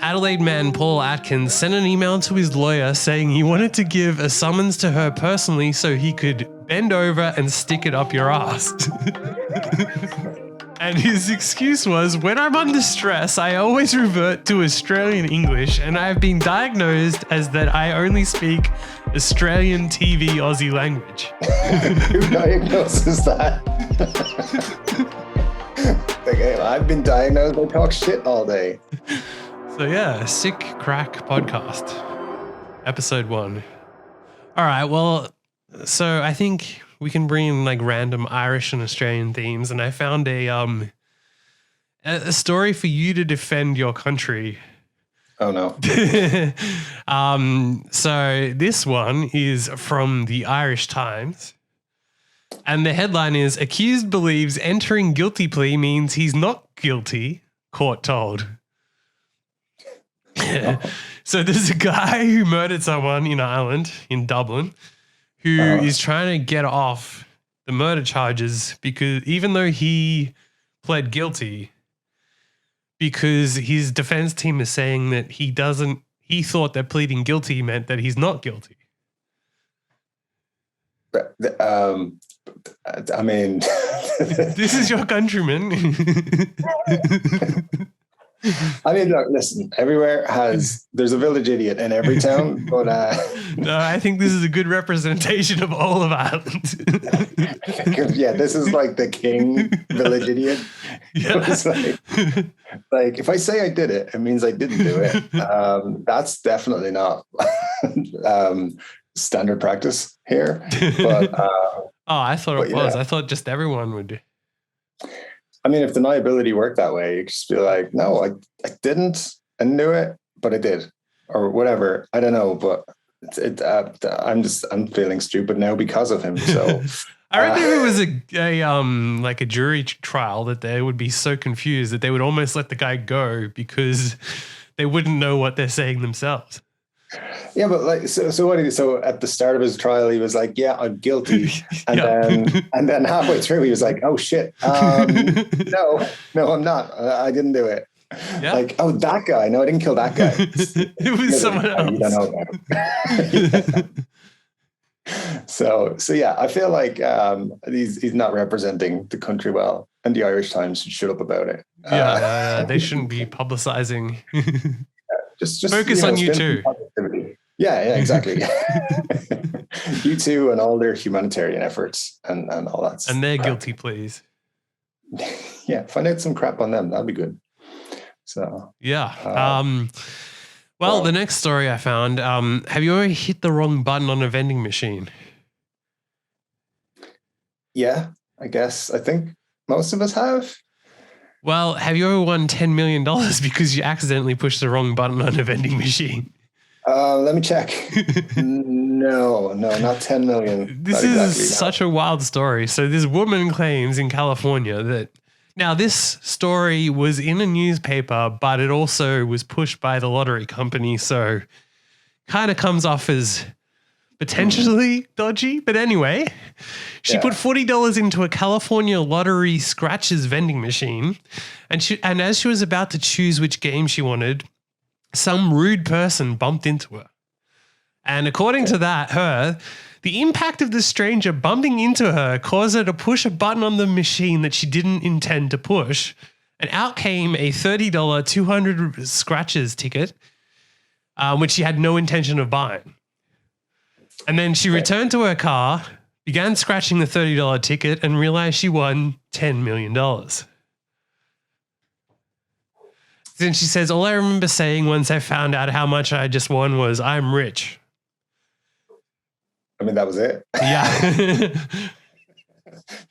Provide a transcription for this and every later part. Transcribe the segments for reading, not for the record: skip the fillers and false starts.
Adelaide man Paul Atkins sent an email to his lawyer saying he wanted to give a summons to her personally so he could bend over and stick it up your ass. And his excuse was, when I'm under stress, I always revert to Australian English, and I have been diagnosed as that I only speak Australian TV Aussie language. Who diagnoses that? Okay, I've been diagnosed, I talk shit all day. So yeah, SickCraic Podcast, episode 1. All right, well, so I think we can bring in like random Irish and Australian themes, and I found a story for you to defend your country. Oh no. So this one is from the Irish Times, and the headline is "Accused believes entering guilty plea means he's not guilty, court told." So there's a guy who murdered someone in Ireland, in Dublin, who is trying to get off the murder charges because even though he pled guilty, because his defense team is saying that he thought that pleading guilty meant that he's not guilty. I mean, this is your countryman. I mean, look, listen, there's a village idiot in every town, but no, I think this is a good representation of all of Ireland. Yeah, this is like the king village idiot. Yeah. It's like if I say I did it, it means I didn't do it. That's definitely not standard practice here. But I thought it was. Yeah. I thought just everyone would. I mean, if deniability worked that way, you could just be like, no, I didn't do it, but I did, or whatever. I don't know, but I'm feeling stupid now because of him. So I reckon if it was like a jury trial, that they would be so confused that they would almost let the guy go because they wouldn't know what they're saying themselves. Yeah, but like, so what did he? So at the start of his trial, he was like, "Yeah, I'm guilty," and then halfway through, he was like, "Oh shit, no, I'm not. I didn't do it." Yeah. Like, oh, that guy. No, I didn't kill that guy. It was someone else. You don't know about him. So yeah, I feel like he's not representing the country well, and the Irish Times should shut up about it. They shouldn't be publicizing. Just focus on you too. Yeah, exactly. You too, and all their humanitarian efforts and all that. And their guilty pleas. Yeah, find out some crap on them. That'd be good. So yeah. Well, the next story I found. Have you ever hit the wrong button on a vending machine? Yeah, I guess. I think most of us have. Well, have you ever won $10 million because you accidentally pushed the wrong button on a vending machine? Let me check. No, not 10 million. This is such a wild story. So this woman claims in California that now this story was in a newspaper, but it also was pushed by the lottery company. So kind of comes off as potentially dodgy. But anyway, she put $40 into a California lottery scratches vending machine. And as she was about to choose which game she wanted, some rude person bumped into her. And according to the impact of the stranger bumping into her caused her to push a button on the machine that she didn't intend to push. And out came a $30 200 scratches ticket, which she had no intention of buying. And then she returned to her car, began scratching the $30 ticket, and realized she won $10 million. Then she says, all I remember saying once I found out how much I just won was, I'm rich. I mean, that was it. Yeah.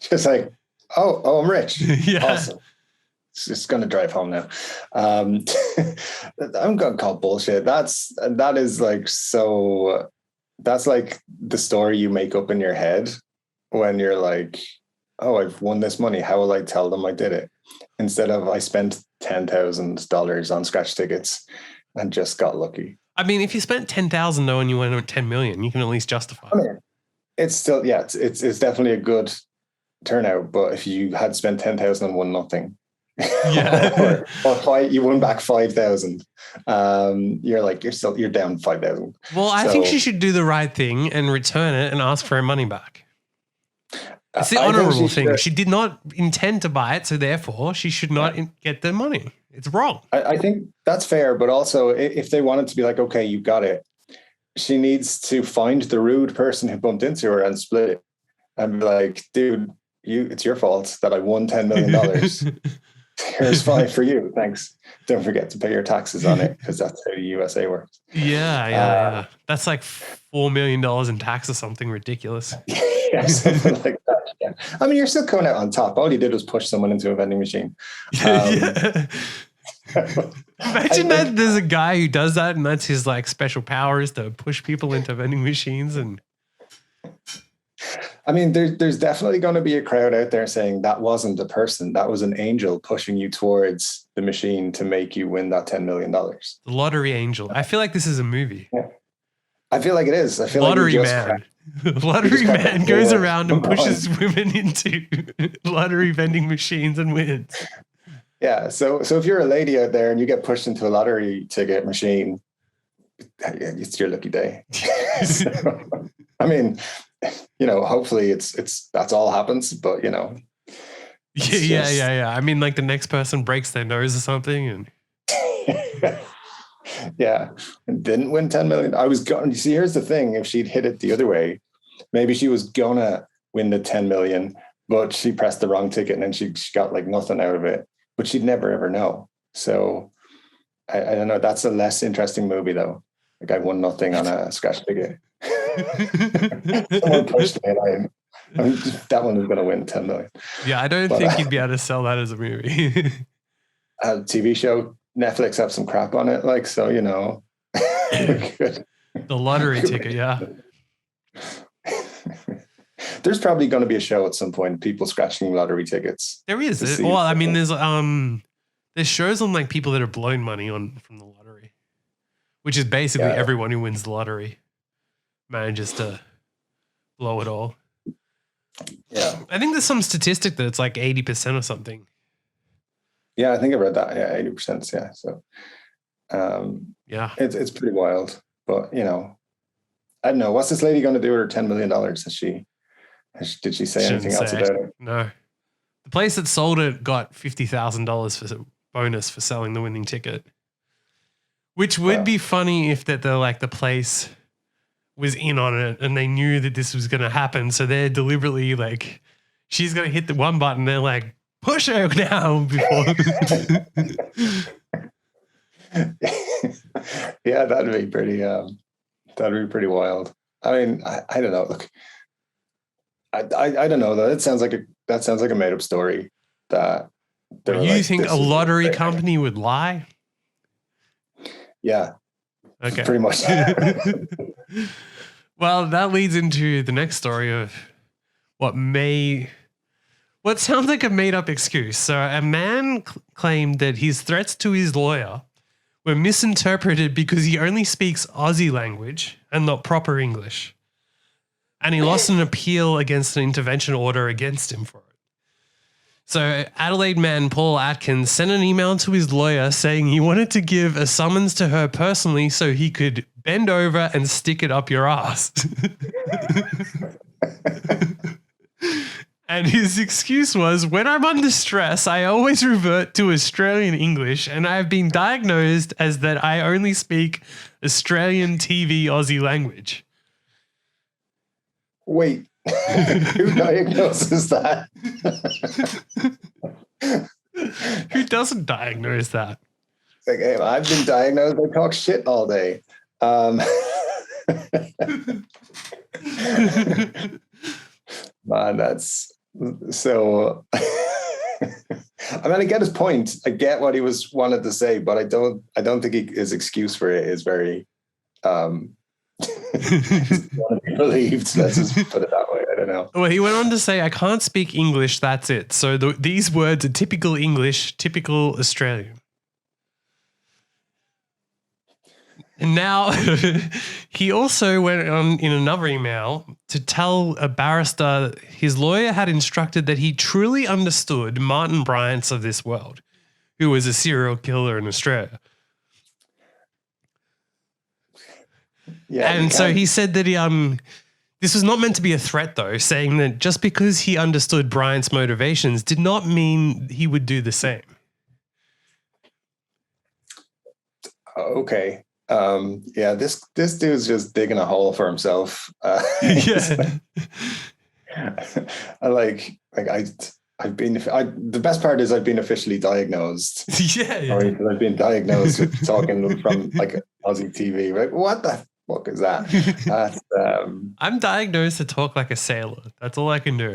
Just like, oh, I'm rich. Yeah. Awesome. It's just going to drive home now. I'm going to call bullshit. That's like the story you make up in your head when you're like, oh, I've won this money. How will I tell them I did it? Instead of I spent $10,000 on scratch tickets and just got lucky. I mean, if you spent $10,000 though and you went on $10 million, you can at least justify. I mean, it's still, it's definitely a good turnout. But if you had spent 10,000 and won nothing, Yeah. or you won back 5,000. You're down 5,000. Well, I think she should do the right thing and return it and ask for her money back. It's the honorable thing. She did not intend to buy it, so therefore she should not get the money. It's wrong. I think that's fair, but also if they wanted to be like, okay, you got it, she needs to find the rude person who bumped into her and split it and be like, dude, it's your fault that I won $10 million. Here's 5 for you. Thanks. Don't forget to pay your taxes on it because that's how the USA works. Yeah. That's like $4 million in tax or something ridiculous. Yeah, something like that. Yeah. I mean, you're still coming out on top. All you did was push someone into a vending machine. Imagine that there's a guy who does that and that's his like special power is to push people into vending machines. And I mean, there's definitely going to be a crowd out there saying that wasn't a person, that was an angel pushing you towards the machine to make you win that $10 million. The lottery angel. I feel like this is a movie. Yeah. I feel like it is. I feel lottery like man. Lottery man goes around and pushes women into lottery vending machines and wins. Yeah. So if you're a lady out there and you get pushed into a lottery ticket machine, it's your lucky day. So, I mean, hopefully that's all happens, but Yeah. I mean, like the next person breaks their nose or something and yeah, and didn't win 10 million. I was going, you see, here's the thing. If she'd hit it the other way, maybe she was gonna win the 10 million, but she pressed the wrong ticket and then she got like nothing out of it, but she'd never ever know. So I don't know. That's a less interesting movie though. Like I won nothing on a scratch ticket. Someone pushed me and that one was going to win 10 million. Yeah, I don't think you'd be able to sell that as a movie. A TV show, Netflix have some crap on it, like, so, The lottery ticket, yeah. There's probably going to be a show at some point, people scratching lottery tickets. There is. Well, I mean, there's shows on like people that have blown money from the lottery, which is basically everyone who wins the lottery manages to blow it all. Yeah. I think there's some statistic that it's like 80% or something. Yeah, I think I read that. Yeah, 80%. Yeah. So, yeah, it's pretty wild. But I don't know. What's this lady going to do with her $10 million? Did she say anything else about it? No. The place that sold it got $50,000 for bonus for selling the winning ticket, which would be funny if the place was in on it and they knew that this was going to happen. So they're deliberately like, she's going to hit the one button. They're like, push her now before. Yeah, that'd be pretty wild. I mean, I don't know. Look, I don't know though. That sounds like a made up story. That you think a lottery company would lie? Yeah. Okay. Pretty much. Well, that leads into the next story of what sounds like a made up excuse. So a man claimed that his threats to his lawyer were misinterpreted because he only speaks Aussie language and not proper English. And he lost an appeal against an intervention order against him for it. So Adelaide man Paul Atkins sent an email to his lawyer saying he wanted to give a summons to her personally so he could bend over and stick it up your ass. And his excuse was, when I'm under stress, I always revert to Australian English, and I have been diagnosed as that I only speak Australian TV Aussie language. Wait, who diagnoses that? Who doesn't diagnose that? Like, hey, I've been diagnosed. I talk shit all day. Man, that's so. I mean, I get his point. I get what he wanted to say, but I don't think his excuse for it is very want to be believed. Let's just put it that way. I don't know. Well, he went on to say, I can't speak English, that's it. So these words are typical English, typical Australian. And now he also went on in another email to tell a barrister his lawyer had instructed that he truly understood Martin Bryant's of this world, who was a serial killer in Australia. Yeah, and so he said that this was not meant to be a threat, though, saying that just because he understood Bryant's motivations did not mean he would do the same. Okay. Yeah, this dude's just digging a hole for himself. Yeah. The best part is I've been officially diagnosed. Yeah. Or I've been diagnosed with talking from like Aussie TV. Right? What the fuck is that? That's, I'm diagnosed to talk like a sailor. That's all I can do.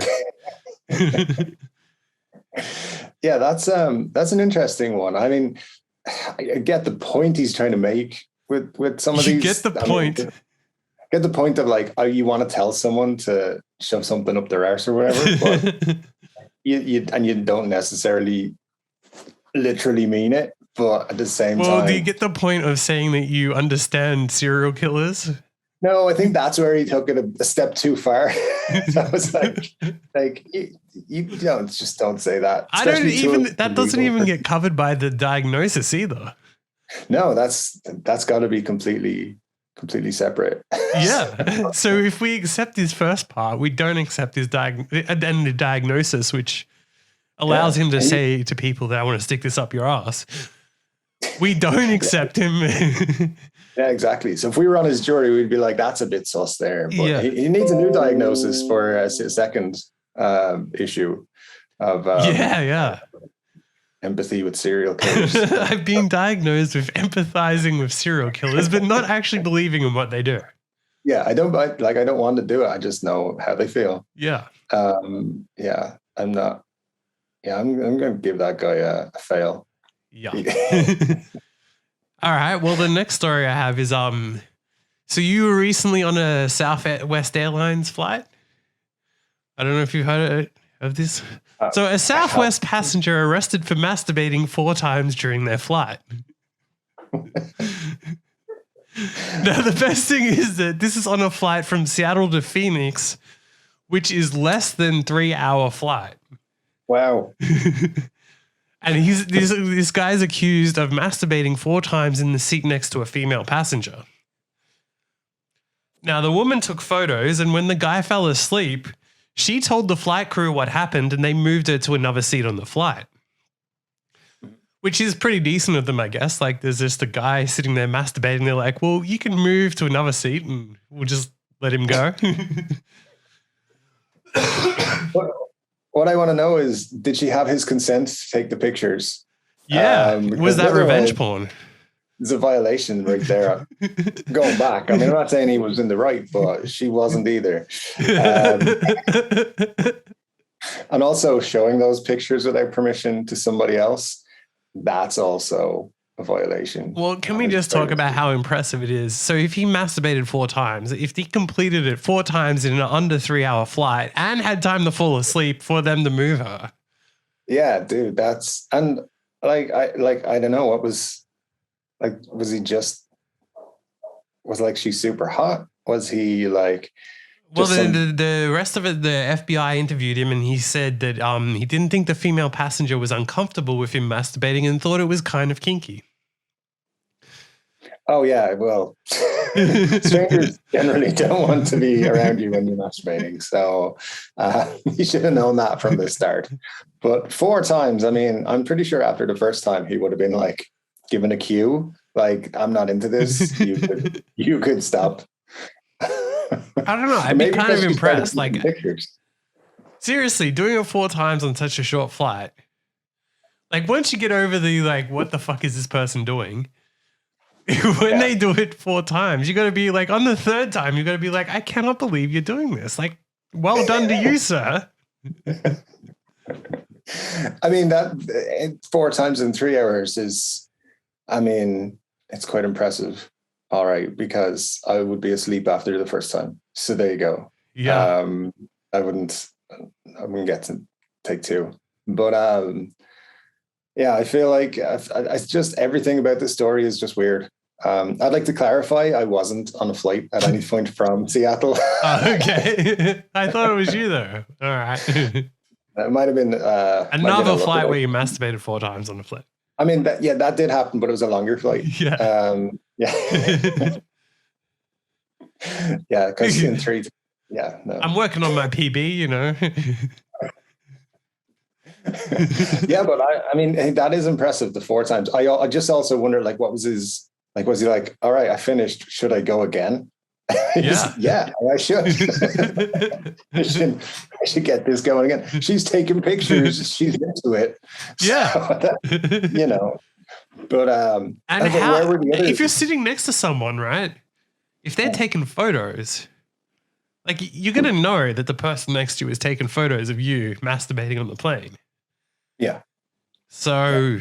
Yeah, that's an interesting one. I mean, I get the point he's trying to make with some of these. Get the point. Get the point of like, you want to tell someone to shove something up their arse or whatever, but you don't necessarily literally mean it. But at the same time, well, do you get the point of saying that you understand serial killers? No, I think that's where he took it a step too far. I was like you don't say that. I don't even. That doesn't even get covered by the diagnosis either. No, that's got to be completely separate. Yeah. So if we accept his first part, we don't accept his the diagnosis, which allows him to say to people that I want to stick this up your ass. We don't accept him. Yeah, exactly. So if we were on his jury, we'd be like, that's a bit sus there. But he needs a new diagnosis for a second issue of empathy with serial killers. I've been diagnosed with empathizing with serial killers, but not actually believing in what they do. Yeah, I don't want to do it. I just know how they feel. Yeah. I'm not. Yeah, I'm going to give that guy a fail. Yeah. All right. Well, the next story I have is so you were recently on a Southwest Airlines flight. I don't know if you've heard of this. So a Southwest passenger arrested for masturbating 4 times during their flight. Now, the best thing is that this is on a flight from Seattle to Phoenix, which is less than 3-hour flight. Wow. And this guy's accused of masturbating 4 times in the seat next to a female passenger. Now, the woman took photos, and when the guy fell asleep, she told the flight crew what happened, and they moved her to another seat on the flight. Which is pretty decent of them, I guess. Like, there's just a guy sitting there masturbating. They're like, well, you can move to another seat, and we'll just let him go. What I want to know is, did she have his consent to take the pictures? Yeah. Was that revenge porn? It's a violation right there. Going back. I mean, I'm not saying he was in the right, but she wasn't either. And also showing those pictures without permission to somebody else, that's also a violation. Well, can we just talk about how impressive it is? So if he masturbated 4 times, if he completed it 4 times in an under 3-hour flight and had time to fall asleep for them to move her. Yeah, dude, that's, and I don't know, what was she super hot? Was he like, well, the rest of it, the FBI interviewed him, and he said that he didn't think the female passenger was uncomfortable with him masturbating and thought it was kind of kinky. Oh, yeah. Well, strangers generally don't want to be around you when you're masturbating. So you should have known that from the start. But 4 times, I mean, I'm pretty sure after the first time, he would have been like, given a cue, like, I'm not into this. You could stop. I don't know. I'd be kind of impressed. Like, pictures. Seriously, doing it 4 times on such a short flight. Like, once you get over the, like, what the fuck is this person doing? When they do it 4 times, you got to be like, on the 3rd time, you got to be like, I cannot believe you're doing this. Like, well done to you, sir. I mean, that 4 times in 3 hours is, I mean, it's quite impressive. All right, because I would be asleep after the first time. So there you go. Yeah. I wouldn't get to take 2. But yeah, I feel like I just, everything about this story is just weird. I'd like to clarify, I wasn't on a flight at any point from Seattle. Okay. I thought it was you though. All right. It might have been another flight where you masturbated 4 times on a flight. I mean, that did happen, but it was a longer flight. Yeah. Yeah. Yeah, because in three, yeah, no. I'm working on my PB, you know. Yeah, but I mean, hey, that is impressive. The 4 times. I just also wonder, like, what was his like? Was he like, all right, I finished. Should I go again? Yeah, I should. I should get this going again. She's taking pictures. She's into it. Yeah. So, you know. But and how, if you're sitting next to someone, right? If they're taking photos, like you're gonna know that the person next to you is taking photos of you masturbating on the plane. Yeah. So,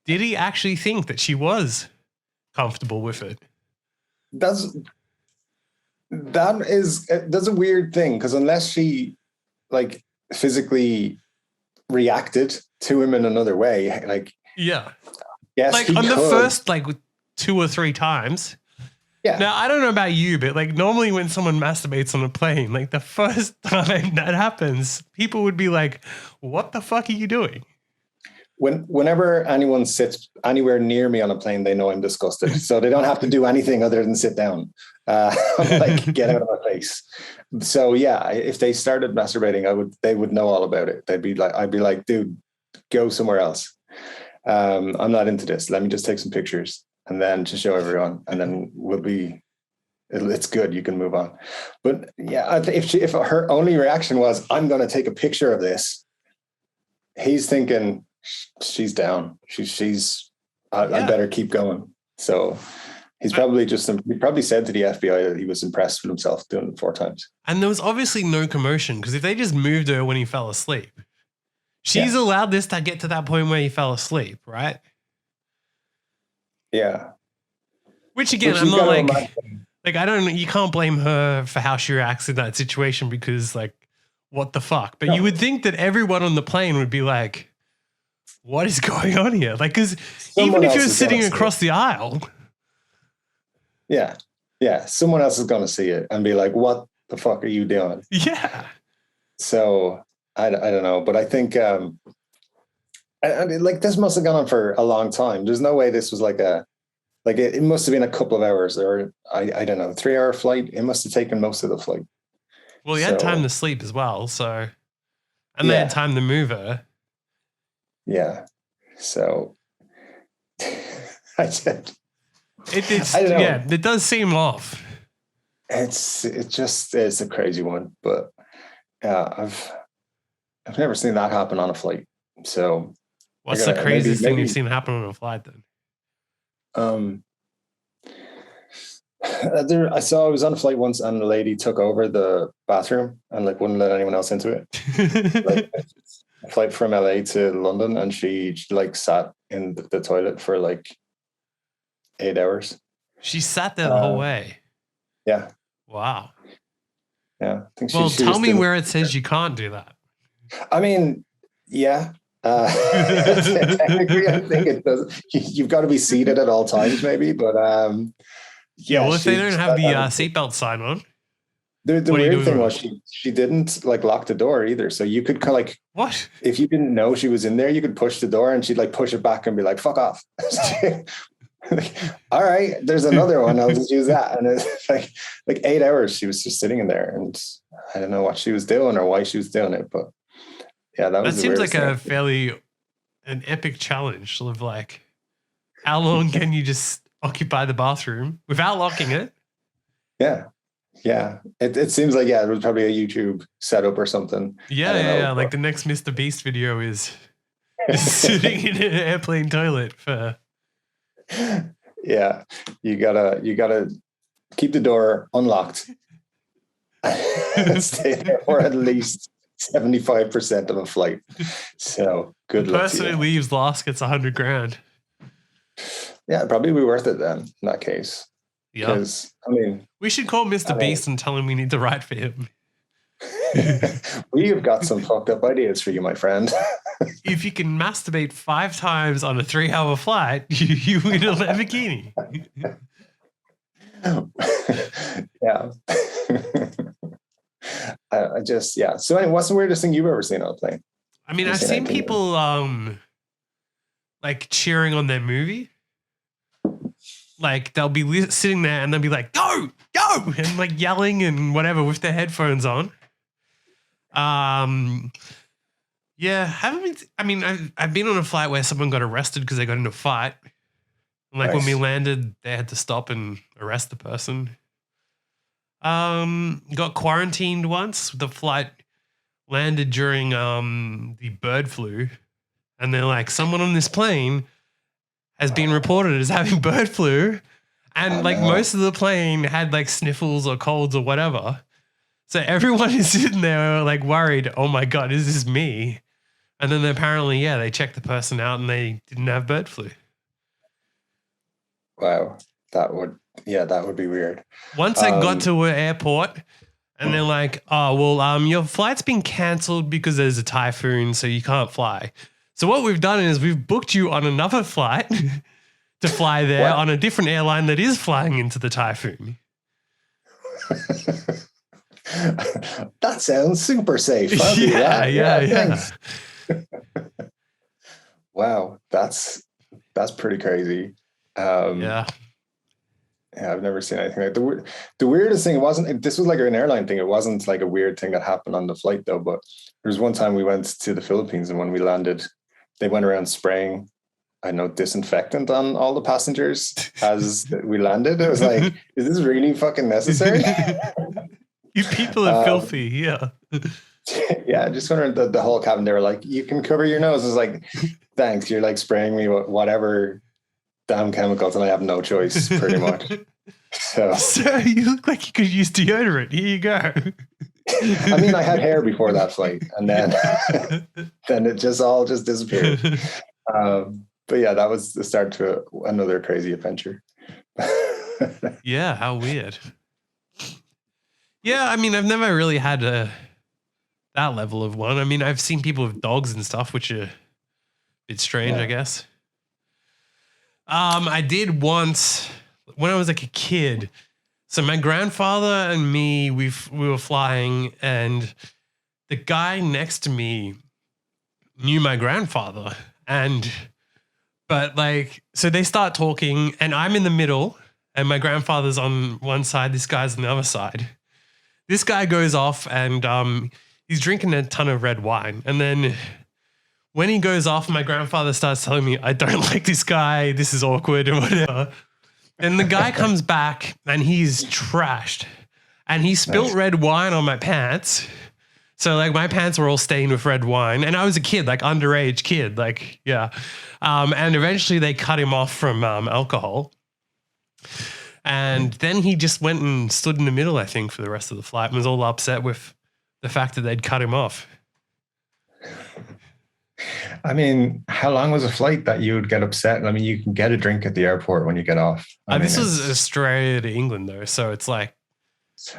did he actually think that she was comfortable with it? That's a weird thing, because unless she like physically reacted to him in another way, like yeah, yes, like on the first like 2 or 3 times. Yeah. Now I don't know about you, but like normally when someone masturbates on a plane, like the first time that happens, people would be like, "What the fuck are you doing?" Whenever anyone sits anywhere near me on a plane, they know I'm disgusted. So they don't have to do anything other than sit down. Like, get out of my face. So yeah, if they started masturbating, they would know all about it. I'd be like, dude, go somewhere else. I'm not into this. Let me just take some pictures and then to show everyone, and then it's good. You can move on. But yeah, if her only reaction was, I'm going to take a picture of this, he's thinking, she's down. I better keep going. So he probably said to the FBI that he was impressed with himself doing it 4 times. And there was obviously no commotion, because if they just moved her when he fell asleep, she's allowed this to get to that point where he fell asleep, right? Yeah. Which again, I'm not like I don't. You can't blame her for how she reacts in that situation, because like, what the fuck? But you would think that everyone on the plane would be like, what is going on here? Like, because even if you're sitting across the aisle. Yeah. Yeah. Someone else is going to see it and be like, what the fuck are you doing? Yeah. So I don't know. But I think I mean, like, this must have gone on for a long time. There's no way this was it must have been a couple of hours, or I don't know, 3-hour flight. It must have taken most of the flight. Well, he had time to sleep as well. So, and they had time to move her. Yeah. So I don't know. Yeah, it does seem off. It's a crazy one, but I've never seen that happen on a flight. So what's the craziest thing you've seen happen on a flight then? I was on a flight once, and the lady took over the bathroom and like wouldn't let anyone else into it. Like, a flight from LA to London, and she like sat in the toilet for like 8 hours. She sat there the whole way. Yeah. Wow. Yeah. I think well, tell me where it says you can't do that. I mean, yeah. Technically, I think it does. You've got to be seated at all times, maybe. But yeah. Well, if they don't have the seatbelt sign on. The weird thing was she didn't like lock the door either. So you could kind of like, what? If you didn't know she was in there, you could push the door and she'd like push it back and be like, fuck off. Like, all right, there's another one. I'll just use that. And it's like 8 hours she was just sitting in there, and I don't know what she was doing or why she was doing it. But yeah, that seems like an epic challenge. Sort of like, how long can you just occupy the bathroom without locking it? Yeah. Yeah, it seems like it was probably a YouTube setup or something. Yeah. Like the next Mr. Beast video is sitting in an airplane toilet for. Yeah, you gotta keep the door unlocked. Stay there for at least 75% of a flight. So good luck. The person who leaves last gets $100,000. Yeah, it'd probably be worth it then in that case. Yeah, because I mean, we should call Mr. Beast and tell him we need to write for him. We have got some fucked up ideas for you, my friend. If you can masturbate 5 times on a 3-hour flight, you win a Lamborghini. Yeah. I just, yeah. So anyway, what's the weirdest thing you've ever seen on a plane? I mean, I've seen people like cheering on their movie. Like they'll be sitting there and they'll be like, go, go, and like yelling and whatever with their headphones on. Yeah, I've been on a flight where someone got arrested because they got in a fight. And like when we landed, they had to stop and arrest the person. Got quarantined once. The flight landed during the bird flu. And they're like, someone on this plane has been reported as having bird flu. And most of the plane had like sniffles or colds or whatever. So everyone is sitting there like worried, oh my God, is this me? And then apparently, they checked the person out and they didn't have bird flu. Wow. That would be weird. Once I got to an airport and they're like, oh, well, your flight's been canceled because there's a typhoon, so you can't fly. So what we've done is we've booked you on another flight to fly there on a different airline that is flying into the typhoon. That sounds super safe. Yeah. Wow, that's pretty crazy. Yeah, I've never seen anything like the weirdest thing. This was like an airline thing. It wasn't like a weird thing that happened on the flight though. But there was one time we went to the Philippines, and when we landed, they went around spraying, disinfectant on all the passengers as we landed. I was like, is this really fucking necessary? You people are filthy. Yeah. Yeah, just wondering the whole cabin. They were like, you can cover your nose. I was like, thanks. You're like spraying me with whatever damn chemicals, and I have no choice, pretty much. So you look like you could use deodorant. Here you go. I mean, I had hair before that flight, and then it just disappeared. But yeah, that was the start to another crazy adventure. Yeah, how weird. Yeah, I mean, I've never really had that level of one. I mean, I've seen people with dogs and stuff, which are a bit strange, I guess. I did once when I was like a kid. So my grandfather and me, we were flying, and the guy next to me knew my grandfather, so they start talking, and I'm in the middle, and my grandfather's on one side, this guy's on the other side. This guy goes off and he's drinking a ton of red wine. And then when he goes off, my grandfather starts telling me, I don't like this guy. This is awkward or whatever. And the guy comes back and he's trashed. And he spilled red wine on my pants. So like my pants were all stained with red wine. And I was a kid, like underage kid. Like, yeah. And eventually they cut him off from alcohol. And then he just went and stood in the middle, I think, for the rest of the flight and was all upset with the fact that they'd cut him off. I mean, how long was a flight that you would get upset? I mean, you can get a drink at the airport when you get off. This was Australia to England, though. So it's like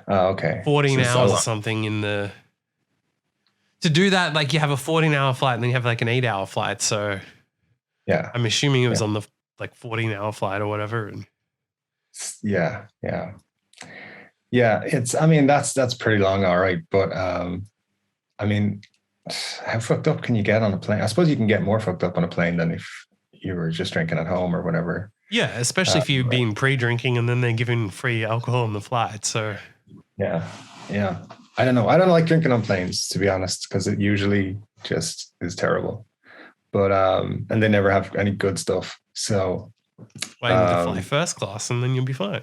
14 so hours or something in the... To do that, like you have a 14-hour flight and then you have like an 8-hour flight. So yeah, I'm assuming it was on the like 14-hour flight or whatever. And yeah. It's, I mean, that's pretty long. All right. But, I mean, how fucked up can you get on a plane? I suppose you can get more fucked up on a plane than if you were just drinking at home or whatever. Yeah. Especially if you've been pre-drinking and then they're giving free alcohol on the flight. So yeah. I don't know. I don't like drinking on planes, to be honest, because it usually just is terrible. But, and they never have any good stuff. So, why you need to fly first class and then you'll be fine.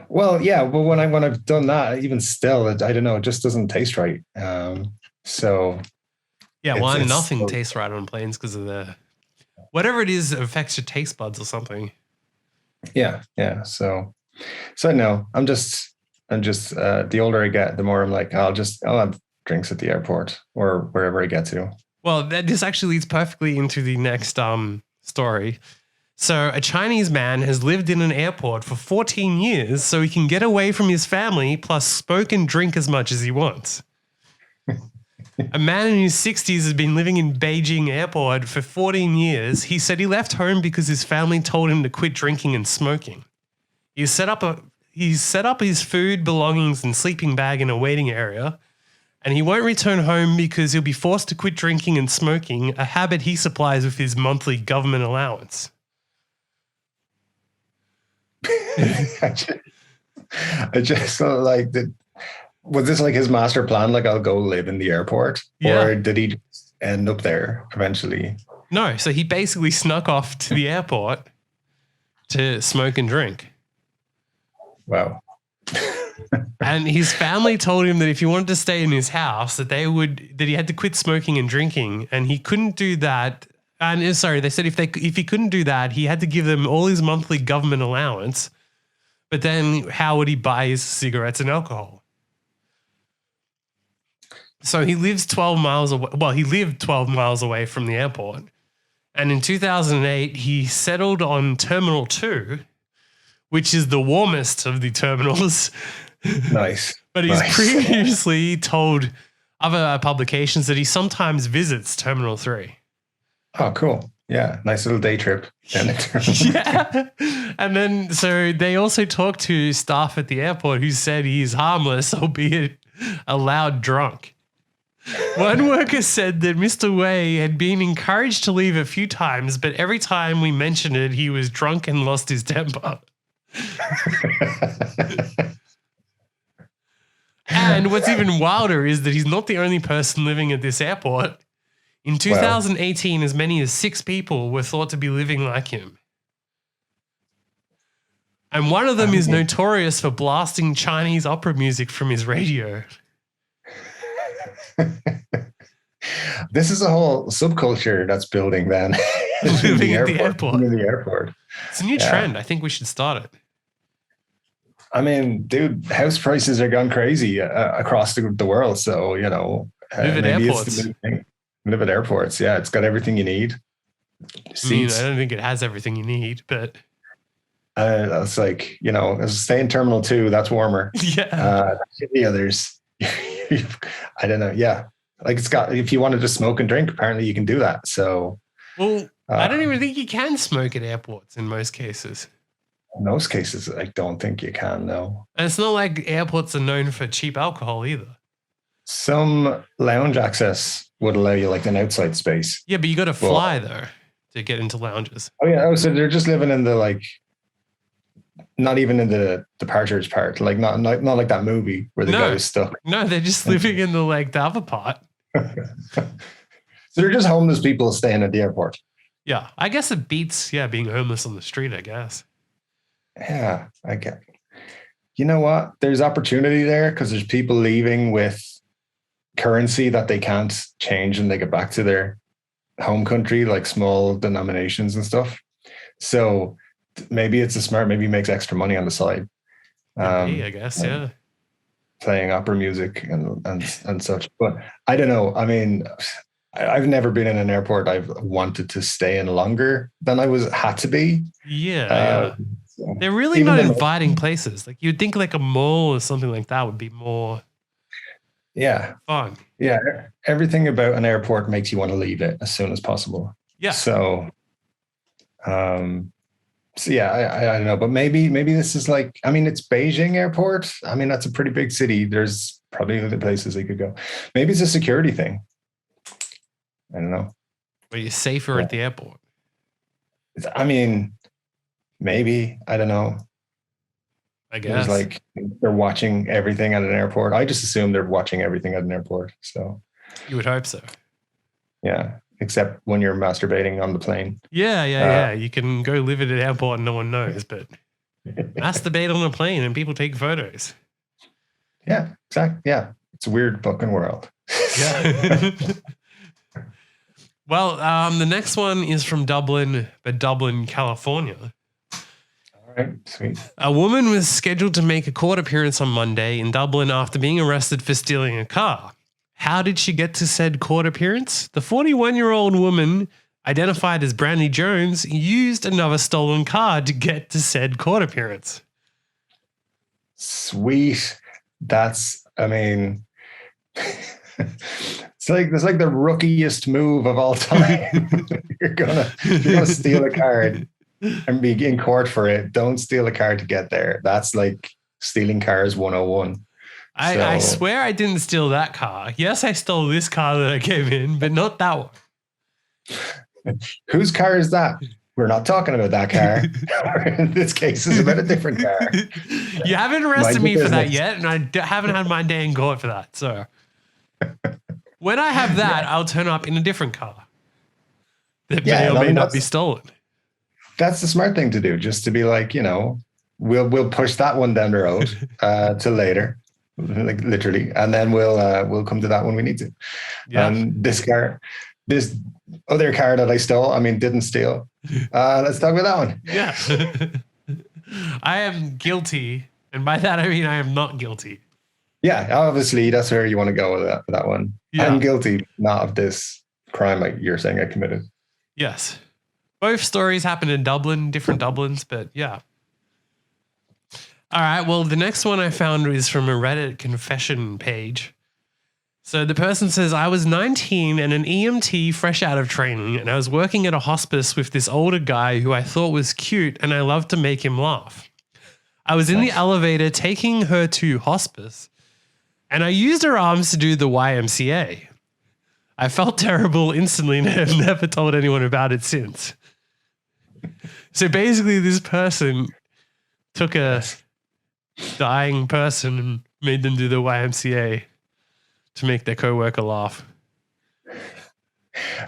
Well, yeah, but when I've done that, even still, I don't know, it just doesn't taste right. So yeah, nothing tastes right on planes because of the whatever it is affects your taste buds or something. Yeah. So no, I'm just the older I get, the more I'm like, I'll have drinks at the airport or wherever I get to. Well, this actually leads perfectly into the next story. So a Chinese man has lived in an airport for 14 years so he can get away from his family plus smoke and drink as much as he wants. A man in his 60s has been living in Beijing airport for 14 years. He said he left home because his family told him to quit drinking and smoking. He set up his food, belongings and sleeping bag in a waiting area. and he won't return home because he'll be forced to quit drinking and smoking, a habit he supplies with his monthly government allowance. I just like that. Was this like his master plan? Like, I'll go live in the airport, or did he just end up there eventually? No, so he basically snuck off to the airport to smoke and drink. Wow. And his family told him that if he wanted to stay in his house, that he had to quit smoking and drinking, and he couldn't do that. And sorry, they said if he couldn't do that, he had to give them all his monthly government allowance. But then how would he buy his cigarettes and alcohol? So he lives 12 miles away. Well, he lived 12 miles away from the airport. And in 2008, he settled on Terminal 2, which is the warmest of the terminals. Nice. But he's previously told other publications that he sometimes visits Terminal 3. Oh, cool. Yeah. Nice little day trip. Yeah. And then, so they also talked to staff at the airport who said he's harmless, albeit a loud drunk. One worker said that Mr. Wei had been encouraged to leave a few times, but every time we mentioned it, he was drunk and lost his temper. And what's even wilder is that he's not the only person living at this airport. In 2018, as many as 6 people were thought to be living like him. And one of them is notorious for blasting Chinese opera music from his radio. This is a whole subculture that's building then. Living at the airport. In the airport. It's a new trend. I think we should start it. I mean, dude, house prices are gone crazy across the world. So, you know, live at airports. Live at airports. Yeah, it's got everything you need. Seats. I don't think it has everything you need, but it's like, you know, stay in Terminal 2. That's warmer. Yeah. The others, I don't know. Yeah. Like it's got, if you wanted to smoke and drink, apparently you can do that. So, well, I don't even think you can smoke at airports in most cases. In most cases, I don't think you can, no. And it's not like airports are known for cheap alcohol either. Some lounge access would allow you like an outside space. Yeah, but you got to fly though to get into lounges. Oh yeah. So they're just living in the like, not even in the departures part, like not like that movie where the guy was stuck. No, they're just living in the other part. So they're just homeless people staying at the airport. Yeah, I guess it beats being homeless on the street, I guess. Yeah, I get. You know what? There's opportunity there because there's people leaving with currency that they can't change and they get back to their home country, like small denominations and stuff. So maybe it's maybe he makes extra money on the side. I guess, yeah. Playing opera music and such. But I don't know. I mean, I've never been in an airport I've wanted to stay in longer than I had to be. Yeah. They're really not inviting places. Like you'd think like a mall or something like that would be more fun. Yeah. Everything about an airport makes you want to leave it as soon as possible. Yeah. So yeah, I don't know, but maybe this is like, I mean, it's Beijing airport. I mean, that's a pretty big city. There's probably other places they could go. Maybe it's a security thing. I don't know. But you're safer at the airport. I mean, maybe, I don't know. I guess. It's like they're watching everything at an airport. I just assume they're watching everything at an airport. So you would hope so. Yeah. Except when you're masturbating on the plane. Yeah. You can go live at an airport and no one knows, but masturbate on a plane and people take photos. Yeah, exactly. Yeah. It's a weird fucking world. Yeah. Well, the next one is from Dublin, California. All right, sweet. A woman was scheduled to make a court appearance on Monday in Dublin after being arrested for stealing a car. How did she get to said court appearance? The 41-year-old woman, identified as Brandy Jones, used another stolen car to get to said court appearance. Sweet. I mean, it's like the rookiest move of all time. You're gonna steal a card and be in court for it. Don't steal a car to get there. That's like stealing cars 101. I swear I didn't steal that car. Yes, I stole this car that I came in, but not that one. Whose car is that? We're not talking about that car. In this case, it's about a different car. You haven't arrested me for that yet, and I haven't had my day in court for that. So when I have that, I'll turn up in a different car that may or may not be stolen. That's the smart thing to do, just to be like, we'll push that one down the road to later, like literally, and then we'll come to that when we need to. Yeah. This other car that I stole, didn't steal. Let's talk about that one. Yeah. I am guilty, and by that I mean I am not guilty. Yeah, obviously that's where you want to go with that one. Yeah. I'm guilty, not of this crime like you're saying I committed. Yes. Both stories happened in Dublin, different Dublins, but yeah. All right, well, the next one I found is from a Reddit confession page. So the person says, I was 19 and an EMT fresh out of training, and I was working at a hospice with this older guy who I thought was cute, and I loved to make him laugh. I was in the elevator taking her to hospice, and I used her arms to do the YMCA. I felt terrible instantly and have never told anyone about it since. So basically this person took a dying person and made them do the YMCA to make their coworker laugh.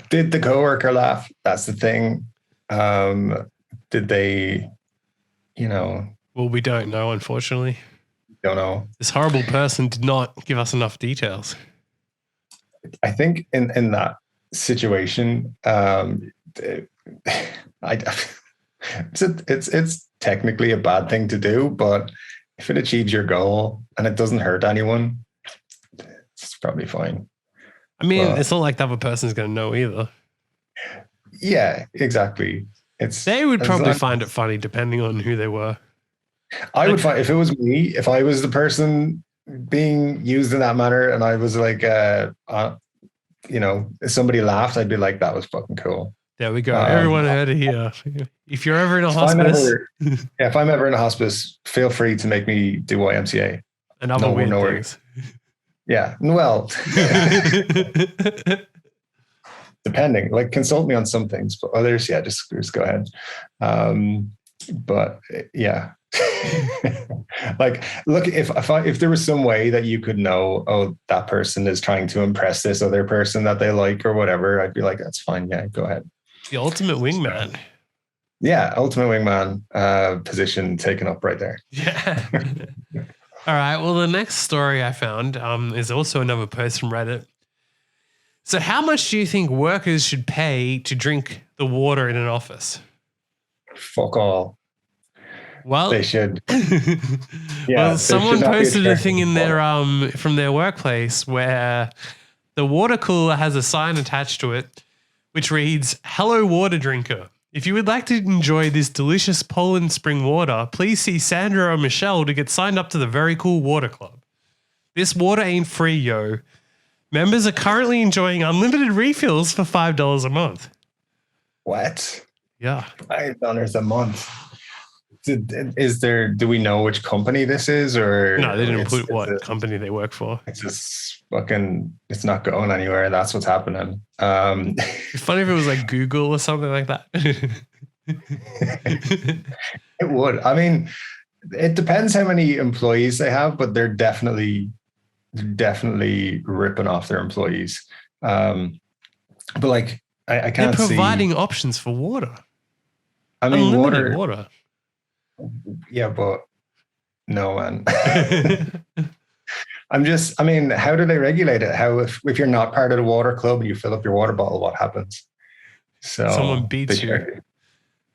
Did the coworker laugh? That's the thing. Did they, Well, we don't know, unfortunately. Don't know. This horrible person did not give us enough details. I think in that situation, it's technically a bad thing to do, but if it achieves your goal and it doesn't hurt anyone, it's probably fine. It's not like the other person's going to know either. Yeah, exactly. They would probably find it funny depending on who they were. I would find, if it was me, if I was the person being used in that manner and I was like, if somebody laughed, I'd be like, that was fucking cool. There we go. Everyone heard it here. If you're ever in a hospice. If I'm ever in a hospice, feel free to make me do YMCA. And other weird things. Yeah. Well, depending, like consult me on some things, but others, yeah, just go ahead. But yeah. Like, look, if there was some way that you could know, oh, that person is trying to impress this other person that they like or whatever, I'd be like, that's fine. Yeah, go ahead. The ultimate wingman. Yeah, ultimate wingman position taken up right there. Yeah. All right. Well, the next story I found is also another post from Reddit. So how much do you think workers should pay to drink the water in an office? Fuck all. Well, they should. Yeah, well, someone posted a thing in their from their workplace where the water cooler has a sign attached to it which reads, "Hello water drinker. If you would like to enjoy this delicious Poland spring water, please see Sandra or Michelle to get signed up to the Very Cool Water Club. This water ain't free, yo. Members are currently enjoying unlimited refills for $5 a month." What? Yeah. $5 a month. Do we know which company this is, or no? They didn't put what company they work for. It's just fucking. It's not going anywhere. That's what's happening. It's funny if it was like Google or something like that. It would. I mean, it depends how many employees they have, but they're definitely ripping off their employees. But like, I can't see. They're providing options for water. I mean, unlimited water. Yeah, but no, man. how do they regulate it? How if you're not part of the water club and you fill up your water bottle, what happens? So someone beats you.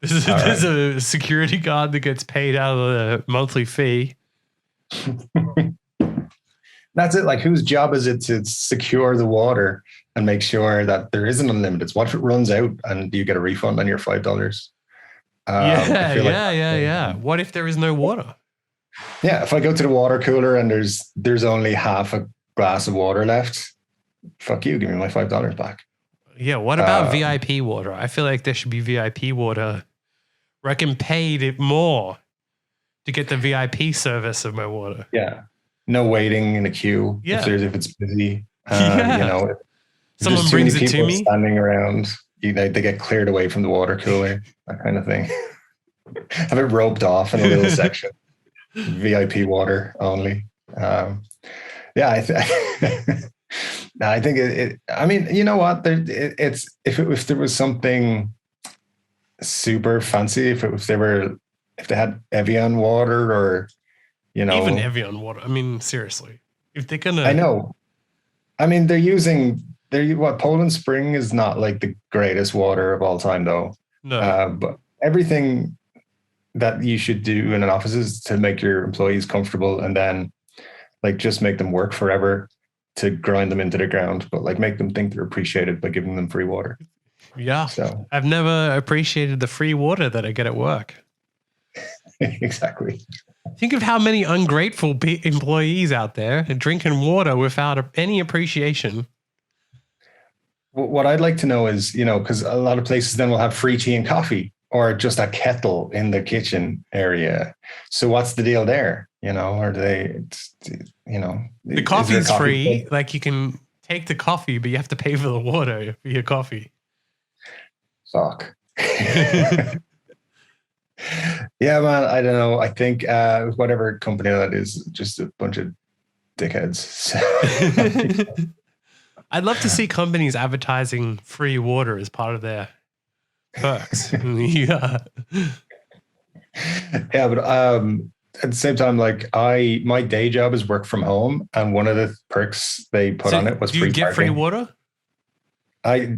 There's a security guard that gets paid out of the monthly fee. That's it. Like, whose job is it to secure the water and make sure that there isn't unlimited? What if it runs out and you get a refund on your $5? Yeah. What if there is no water? Yeah, if I go to the water cooler and there's only half a glass of water left, fuck you, give me my $5 back. Yeah, what about VIP water? I feel like there should be VIP water where I can pay it more to get the VIP service of my water. Yeah. no waiting in a queue Yeah. if it's busy. Yeah. You know, if Someone there's too brings many it to people me. standing around, they get cleared away from the water cooler, that kind of thing. Have it roped off in a little section. VIP water only. Yeah, I think I mean, you know what? It's if there was something super fancy, if they had Evian water or Even Evian water. I mean, seriously, if they're gonna, I know. I mean, Poland Spring is not like the greatest water of all time, though. No. But everything that you should do in an office is to make your employees comfortable, and then like just make them work forever to grind them into the ground, but like make them think they're appreciated by giving them free water. Yeah. So I've never appreciated the free water that I get at work. exactly. Think of how many ungrateful employees out there drinking water without any appreciation. What I'd like to know is, because a lot of places then will have free tea and coffee or just a kettle in the kitchen area. So what's the deal there? Or do they, the coffee's free. Like you can take the coffee, but you have to pay for the water for your coffee. Fuck. Yeah, man. I don't know. I think whatever company that is, just a bunch of dickheads. So. I'd love to see companies advertising free water as part of their perks. Yeah. Yeah, but at the same time, like my day job is work from home, and one of the perks they put on it was free parking. Do you get free water? I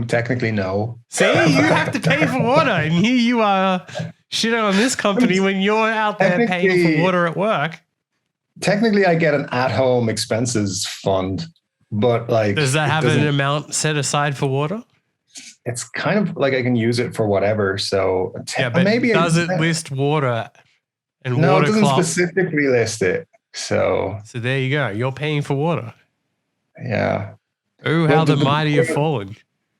technically no. See, you have to pay for water, and here you are shitting on this company when you're out there paying for water at work. Technically, I get an at-home expenses fund, but like, does that have an amount set aside for water? It's kind of like I can use it for whatever. So yeah, but maybe does it list water and no, water? No, it doesn't specifically list it. So there you go. You're paying for water. Yeah. Oh, how the mighty have fallen.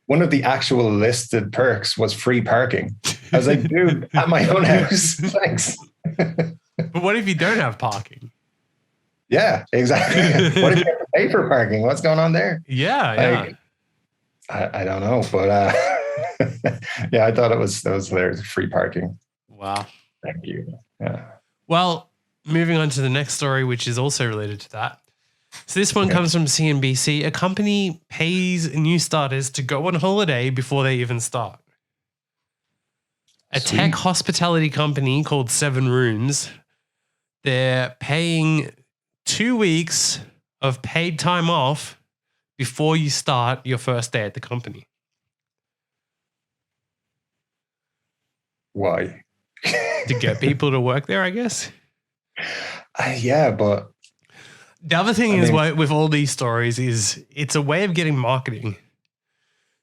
One of the actual listed perks was free parking. I was like, dude, at my own house. Thanks. But what if you don't have parking? Yeah, exactly. What if you have to pay for parking? What's going on there? Yeah. I don't know, but yeah, I thought that was hilarious. Free parking. Wow. Thank you. Yeah. Well, moving on to the next story, which is also related to that. So this one comes from CNBC. A company pays new starters to go on holiday before they even start. A tech hospitality company called 7 Rooms, they're paying 2 weeks of paid time off before you start your first day at the company. Why? To get people to work there, I guess. Yeah, but the other thing with all these stories is it's a way of getting marketing.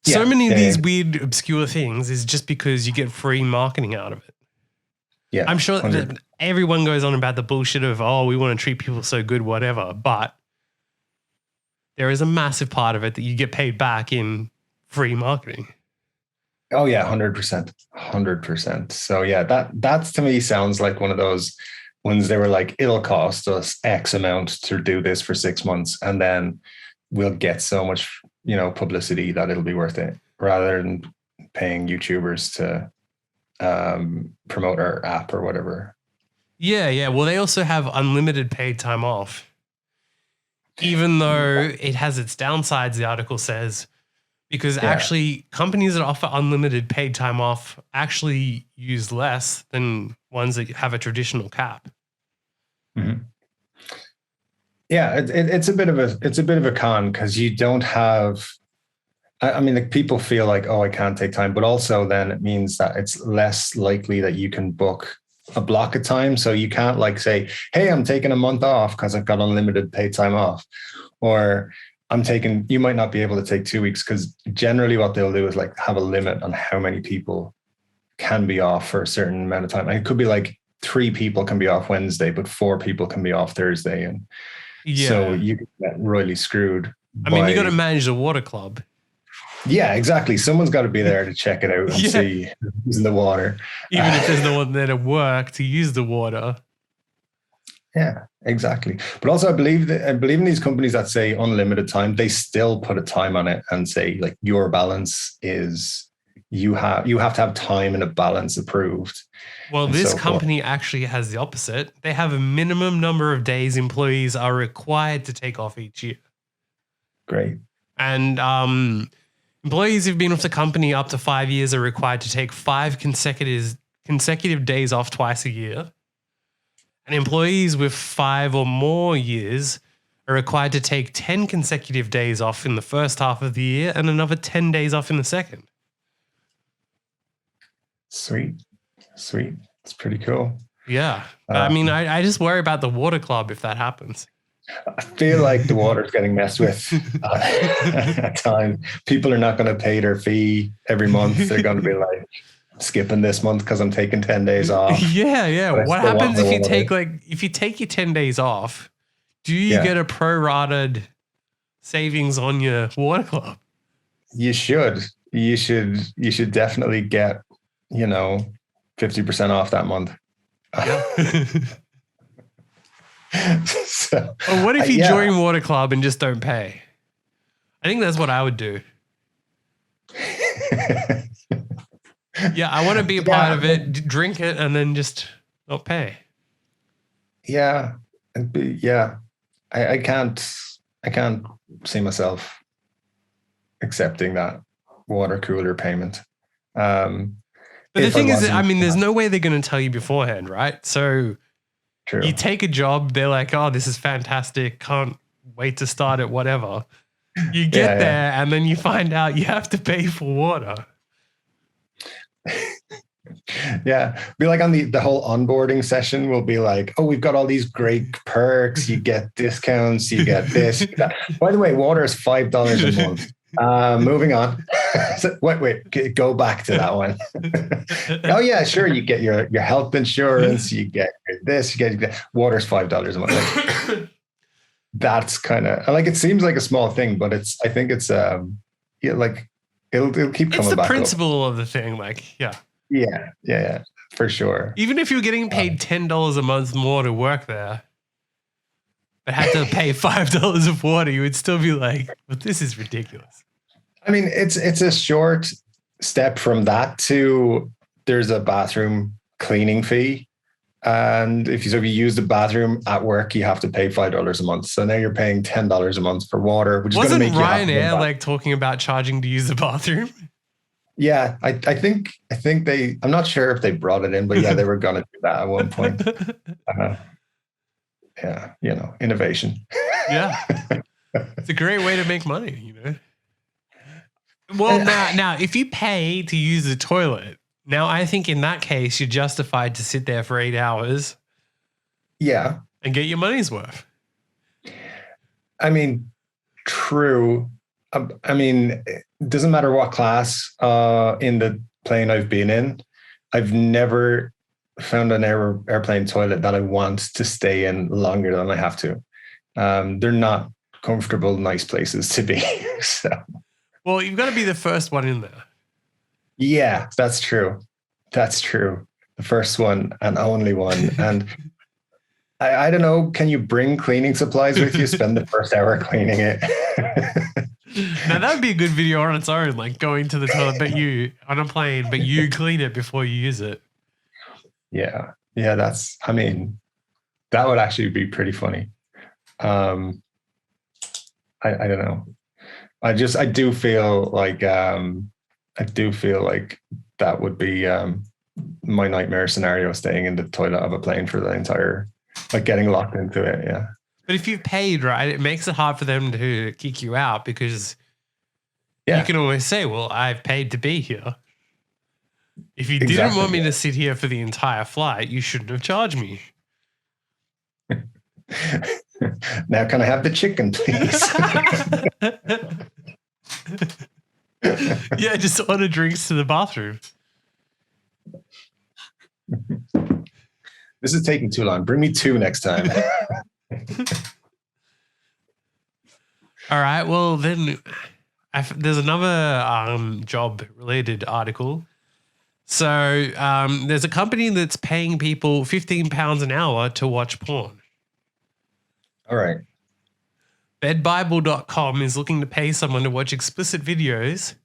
So many of these weird, obscure things is just because you get free marketing out of it. Yeah, I'm sure that everyone goes on about the bullshit of, we want to treat people so good, whatever. But there is a massive part of it that you get paid back in free marketing. Oh yeah, 100%, 100%. So yeah, that to me sounds like one of those ones they were like, it'll cost us X amount to do this for 6 months, and then we'll get so much, publicity that it'll be worth it, rather than paying YouTubers to promote our app or whatever. Yeah. Well, they also have unlimited paid time off, even though it has its downsides, the article says, because actually companies that offer unlimited paid time off actually use less than ones that have a traditional cap. Mm-hmm. Yeah, it's a bit of a con, because you don't have. I mean, like, people feel like, I can't take time, but also then it means that it's less likely that you can book a block of time. So you can't like say, hey, I'm taking a month off because I've got unlimited paid time off, or you might not be able to take 2 weeks, because generally what they'll do is like have a limit on how many people can be off for a certain amount of time. And it could be like 3 people can be off Wednesday, but 4 people can be off Thursday. And so you get really screwed. I mean, you got to manage the water club. Yeah, exactly. Someone's got to be there to check it out and see who's using the water. Even if there's no one there to work to use the water. Yeah, exactly. But also, I believe in these companies that say unlimited time. They still put a time on it and say like your balance is you have to have time and a balance approved Well, and this so forth. company actually has the opposite. They have a minimum number of days employees are required to take off each year. Great. And employees who've been with the company up to 5 years are required to take 5 consecutive days off twice a year. And employees with 5 or more years are required to take 10 consecutive days off in the first half of the year and another 10 days off in the second. Sweet. It's pretty cool. Yeah. I mean, I just worry about the water club if that happens. I feel like the water's getting messed with at times. People are not going to pay their fee every month. They're going to be like, skipping this month because I'm taking 10 days off. Yeah. What happens if you take your 10 days off? Do you get a prorated savings on your water club? You should definitely get, 50% off that month. Yeah. So, well, what if you join water club and just don't pay? I think that's what I would do. Yeah, I want to be a part of it, drink it, and then just not pay. Yeah. I can't see myself accepting that water cooler payment. But the thing is, there's no way they're going to tell you beforehand, right? So true. You take a job, they're like, oh, this is fantastic. Can't wait to start it, whatever. You get there and then you find out you have to pay for water. Yeah. Be like on the whole onboarding session will be like, oh, we've got all these great perks. You get discounts. You get this. You get that. By the way, water is $5 a month. Moving on. So, wait, go back to that one. Oh yeah, sure. You get your health insurance. You get this. You get water's $5 a month. Like, that's kind of like, it seems like a small thing, but I think it's like it'll keep coming back. It's the principle of the thing. Like, yeah, for sure. Even if you're getting paid $10 a month more to work there, but had to pay $5 of water, you would still be like, but this is ridiculous. I mean, it's a short step from that to there's a bathroom cleaning fee. And if you use the bathroom at work, you have to pay $5 a month. So now you're paying $10 a month for water, which is going to make Ryanair like talking about charging to use the bathroom? Yeah, I think they, I'm not sure if they brought it in, but yeah, they were going to do that at one point. Yeah, innovation. Yeah. It's a great way to make money, Well, now, if you pay to use the toilet, now I think in that case, you're justified to sit there for 8 hours. Yeah. And get your money's worth. I mean, true. It doesn't matter what class in the plane I've been in. I've never found an airplane toilet that I want to stay in longer than I have to. They're not comfortable, nice places to be. So. Well, you've got to be the first one in there. Yeah, that's true. The first one and only one. And I don't know, can you bring cleaning supplies with you? Spend the first hour cleaning it. Now that would be a good video on its own, like going to the toilet, but you on a plane, but you clean it before you use it. Yeah. That would actually be pretty funny. I don't know. I do feel like that would be my nightmare scenario, staying in the toilet of a plane for the entire, like getting locked into it. Yeah. But if you've paid, right, it makes it hard for them to kick you out because you can always say, well, I've paid to be here. If you didn't want me to sit here for the entire flight, you shouldn't have charged me. Now can I have the chicken, please? Yeah, just order drinks to the bathroom. This is taking too long. Bring me 2 next time. All right. Well, then there's another job-related article. So there's a company that's paying people £15 an hour to watch porn. All right. Bedbible.com is looking to pay someone to watch explicit videos,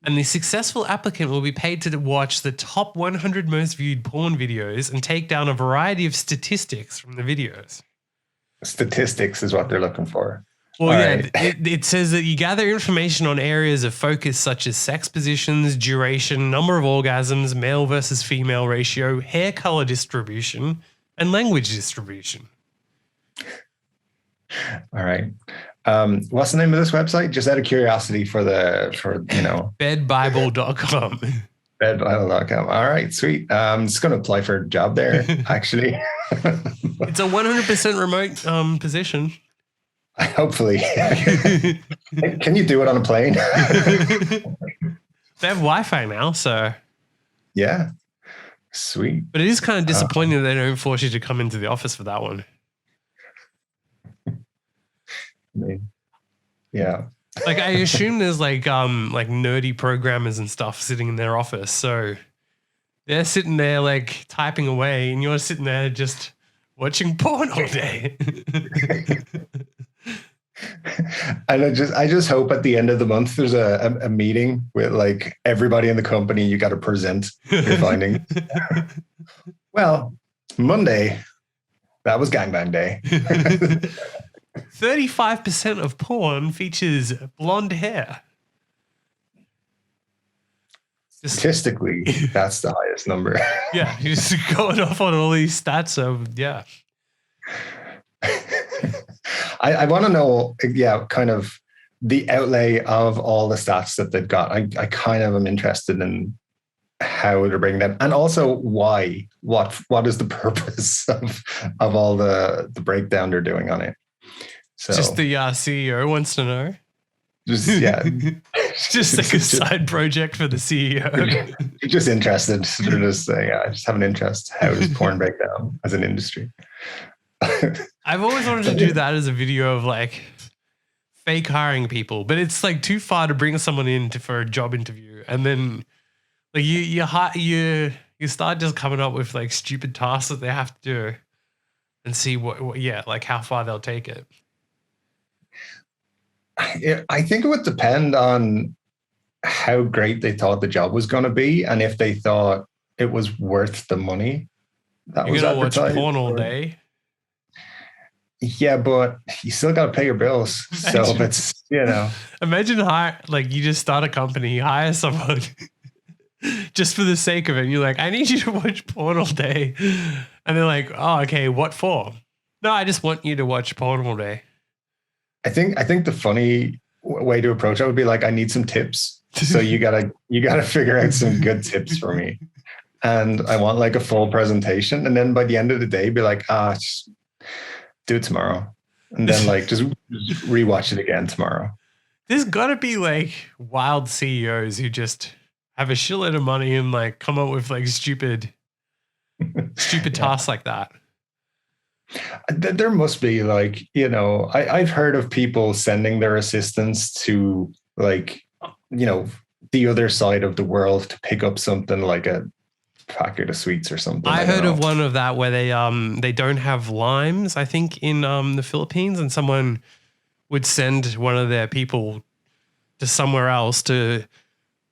and the successful applicant will be paid to watch the top 100 most viewed porn videos and take down a variety of statistics from the videos. Statistics is what they're looking for. Well, All yeah, right. it says that you gather information on areas of focus such as sex positions, duration, number of orgasms, male versus female ratio, hair color distribution, and language distribution. All right. What's the name of this website? Just out of curiosity for Bedbible.com. Bedbible.com. All right, sweet. I'm just going to apply for a job there, actually. It's a 100% remote position. Hopefully. Can you do it on a plane? They have Wi-Fi now, so. Yeah. Sweet. But it is kind of disappointing that they don't force you to come into the office for that one. Yeah. Like I assume there's like nerdy programmers and stuff sitting in their office. So they're sitting there like typing away and you're sitting there just watching porn all day. And I just hope at the end of the month there's a meeting with like everybody in the company. You got to present your findings. Well, Monday, that was gangbang day. 35% of porn features blonde hair. Statistically, that's the highest number. Yeah, you're just going off on all these stats of, yeah. I want to know, kind of the outlay of all the stats that they've got. I kind of am interested in how they're bringing them, and also why. What is the purpose of all the breakdown they're doing on it? So just the CEO wants to know. Just just like a side project for the CEO. Just interested. They're just just have an interest. How does porn break down as an industry? I've always wanted to do that as a video of like fake hiring people, but it's like too far to bring someone in for a job interview, and then like you start just coming up with like stupid tasks that they have to do, and see what like how far they'll take it. I think it would depend on how great they thought the job was going to be, and if they thought it was worth the money. You're gonna watch porn all day. Yeah, but you still got to pay your bills. So it's, Imagine you just start a company, you hire someone just for the sake of it. And you're like, I need you to watch porn all day. And they're like, oh, okay, what for? No, I just want you to watch porn all day. I think the funny way to approach it would be like, I need some tips. So you gotta figure out some good tips for me. And I want like a full presentation. And then by the end of the day, be like, just do it tomorrow. And then like just rewatch it again tomorrow. There's gotta be like wild CEOs who just have a shitload of money and like come up with like stupid tasks like that. There must be like, I've heard of people sending their assistants to like, the other side of the world to pick up something like a packet of sweets or something. I heard of one of that where they don't have limes, I think, in the Philippines, and someone would send one of their people to somewhere else to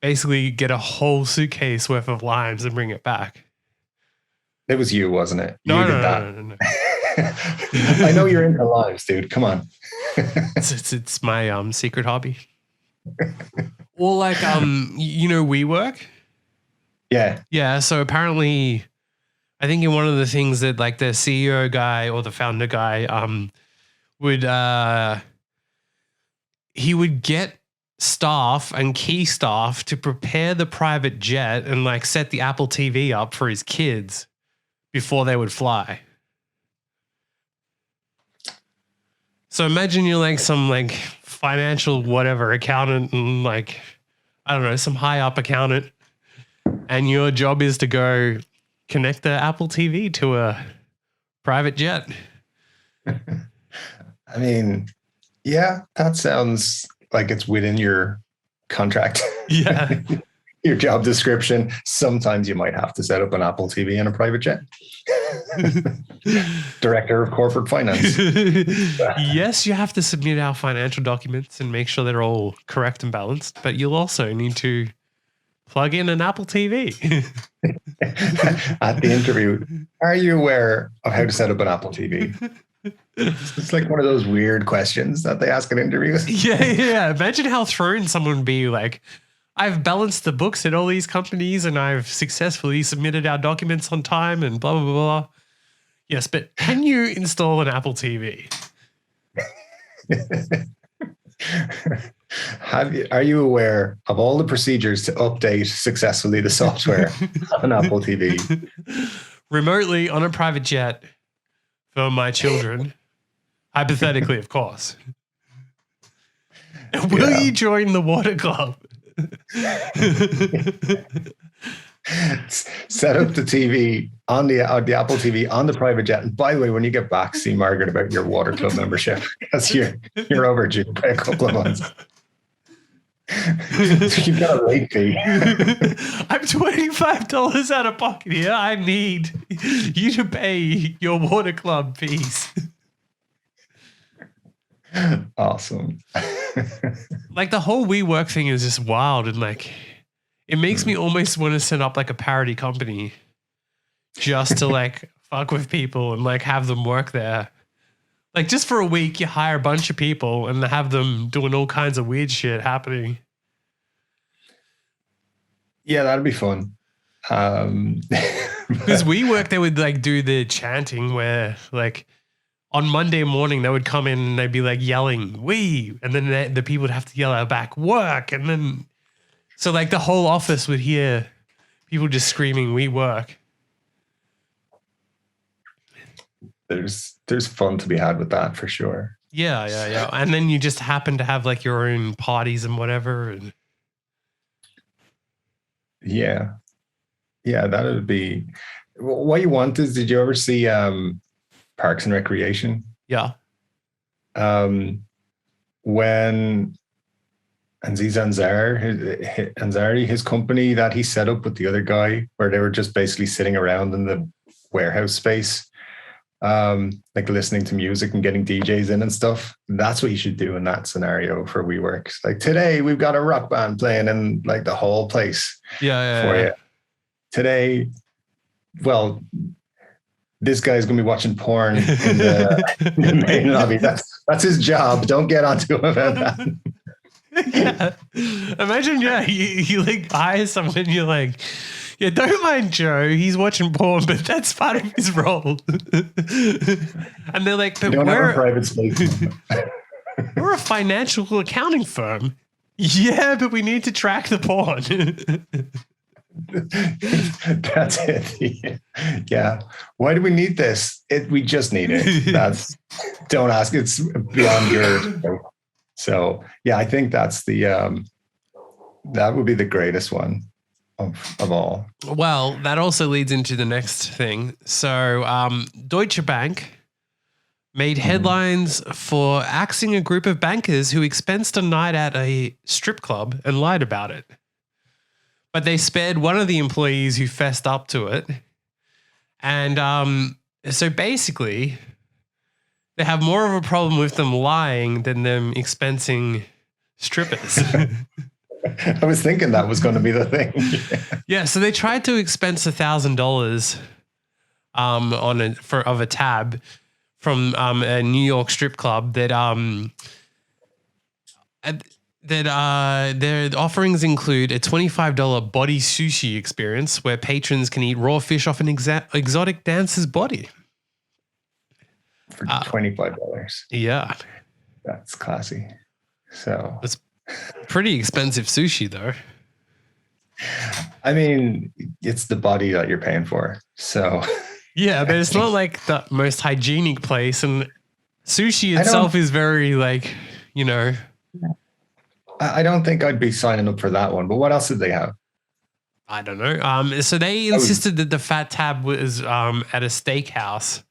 basically get a whole suitcase worth of limes and bring it back. It was you, wasn't it? No. I know you're into limes, dude. Come on. It's my secret hobby. Well, like WeWork. Yeah. So apparently, I think in one of the things that like the CEO guy or the founder guy he would get staff and key staff to prepare the private jet and like set the Apple TV up for his kids before they would fly. So imagine you're like some like financial whatever accountant and like, I don't know, some high up accountant, and your job is to go connect the Apple TV to a private jet. I mean, yeah, that sounds like it's within your contract. Yeah. your job description. Sometimes you might have to set up an Apple TV and a private jet. Director of corporate finance. Yes, you have to submit our financial documents and make sure they're all correct and balanced, but you'll also need to plug in an Apple TV. At the interview, are you aware of how to set up an Apple TV? It's like one of those weird questions that they ask in interviews. Yeah. Imagine how thrown someone would be like, I've balanced the books at all these companies and I've successfully submitted our documents on time and blah, blah, blah, blah. Yes, but can you install an Apple TV? Are you aware of all the procedures to update successfully the software on an Apple TV? Remotely on a private jet for my children. Hypothetically, of course. Will you join the water club? Set up the TV on the Apple TV on the private jet. And by the way, when you get back, see Margaret about your water club membership because you're overdue by a couple of months. You've got a late fee. I'm $25 out of pocket here. I need you to pay your water club fees. Awesome. Like the whole WeWork thing is just wild, and like it makes me almost want to set up like a parody company just to like fuck with people and like have them work there. Like just for a week, you hire a bunch of people and have them doing all kinds of weird shit happening. Yeah, that'd be fun. Because WeWork, they would like do the chanting where like on Monday morning, they would come in and they'd be like yelling, "We," and then the people would have to yell out back, "Work." And then, so like the whole office would hear people just screaming, "We work." There's fun to be had with that for sure. Yeah. And then you just happen to have like your own parties and whatever. And yeah, that would be what you want. Did you ever see Parks and Recreation? Yeah. When Aziz Ansari, his company that he set up with the other guy, where they were just basically sitting around in the warehouse space, like listening to music and getting DJs in and stuff. That's what you should do in that scenario for WeWork. Like today we've got a rock band playing in like the whole place. Yeah. You. Today, well, this guy's gonna be watching porn in the main lobby. That's his job. Don't get onto him about that. Yeah. Imagine, you like hire someone and you're like, yeah, don't mind Joe. He's watching porn, but that's part of his role. And they're like, but don't have a private space. We're a financial accounting firm. Yeah, but we need to track the porn. That's it. Yeah. Why do we need this? We just need it. Don't ask. It's beyond your. So yeah, I think that's that would be the greatest one of all. Well, that also leads into the next thing. So Deutsche Bank made headlines for axing a group of bankers who expensed a night at a strip club and lied about it. But they spared one of the employees who fessed up to it. And so basically, they have more of a problem with them lying than them expensing strippers. I was thinking that was going to be the thing. Yeah, so they tried to expense $1,000 of a tab from a New York strip club that their offerings include a $25 body sushi experience where patrons can eat raw fish off an exotic dancer's body. For $25. Yeah. That's classy. So it's pretty expensive sushi though. I mean, it's the body that you're paying for. So yeah, but it's not like the most hygienic place, and sushi itself is very like, you know. I don't think I'd be signing up for that one, but what else did they have? I don't know. So they insisted that the fat tab was at a steakhouse,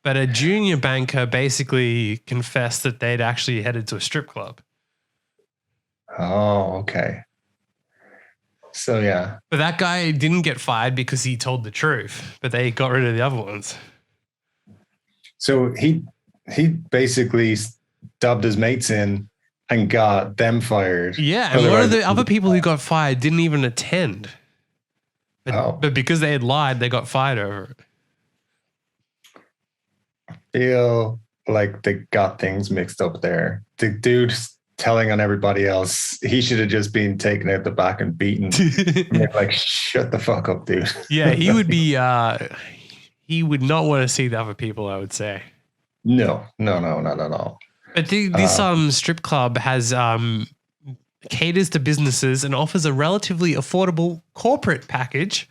but a junior banker basically confessed that they'd actually headed to a strip club. Oh, okay. So yeah. But that guy didn't get fired because he told the truth, but they got rid of the other ones. So he basically dubbed his mates in and got them fired. Yeah, and one of the other people who got fired didn't even attend. But because they had lied, they got fired over it. I feel like they got things mixed up there. The dude telling on everybody else, he should have just been taken out the back and beaten. Like, shut the fuck up, dude. Yeah, he would be, he would not want to see the other people, I would say. No, not at all. But this strip club has caters to businesses and offers a relatively affordable corporate package,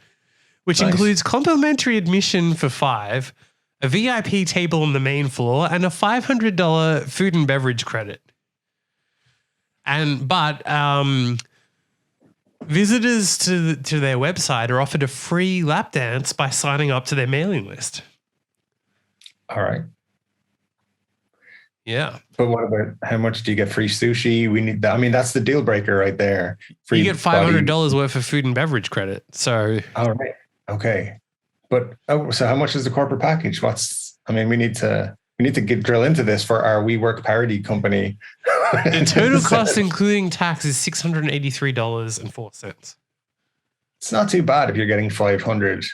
which includes complimentary admission for 5, a VIP table on the main floor, and a $500 food and beverage credit. But visitors to their website are offered a free lap dance by signing up to their mailing list. All right. Yeah. But what about how much do you get free sushi? We need that. I mean, that's the deal breaker right there. You get $500 worth of food and beverage credit. So. All right. Okay. But so how much is the corporate package? We need to drill into this for our WeWork parody company. The total cost, including tax, is $683.04. It's not too bad if you're getting 500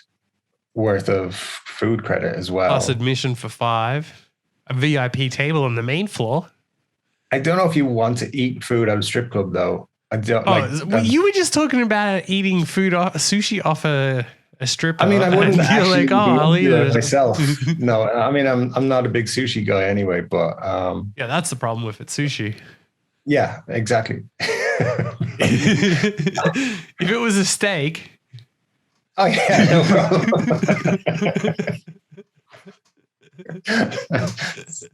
worth of food credit as well. Plus admission for 5. A VIP table on the main floor. I don't know if you want to eat food at a strip club, though. I don't. You were just talking about eating sushi off a stripper. I mean, I wouldn't actually I'll eat it myself. No, I mean, I'm not a big sushi guy anyway, but yeah, that's the problem with it. Sushi. Yeah, exactly. If it was a steak. Oh yeah, no problem.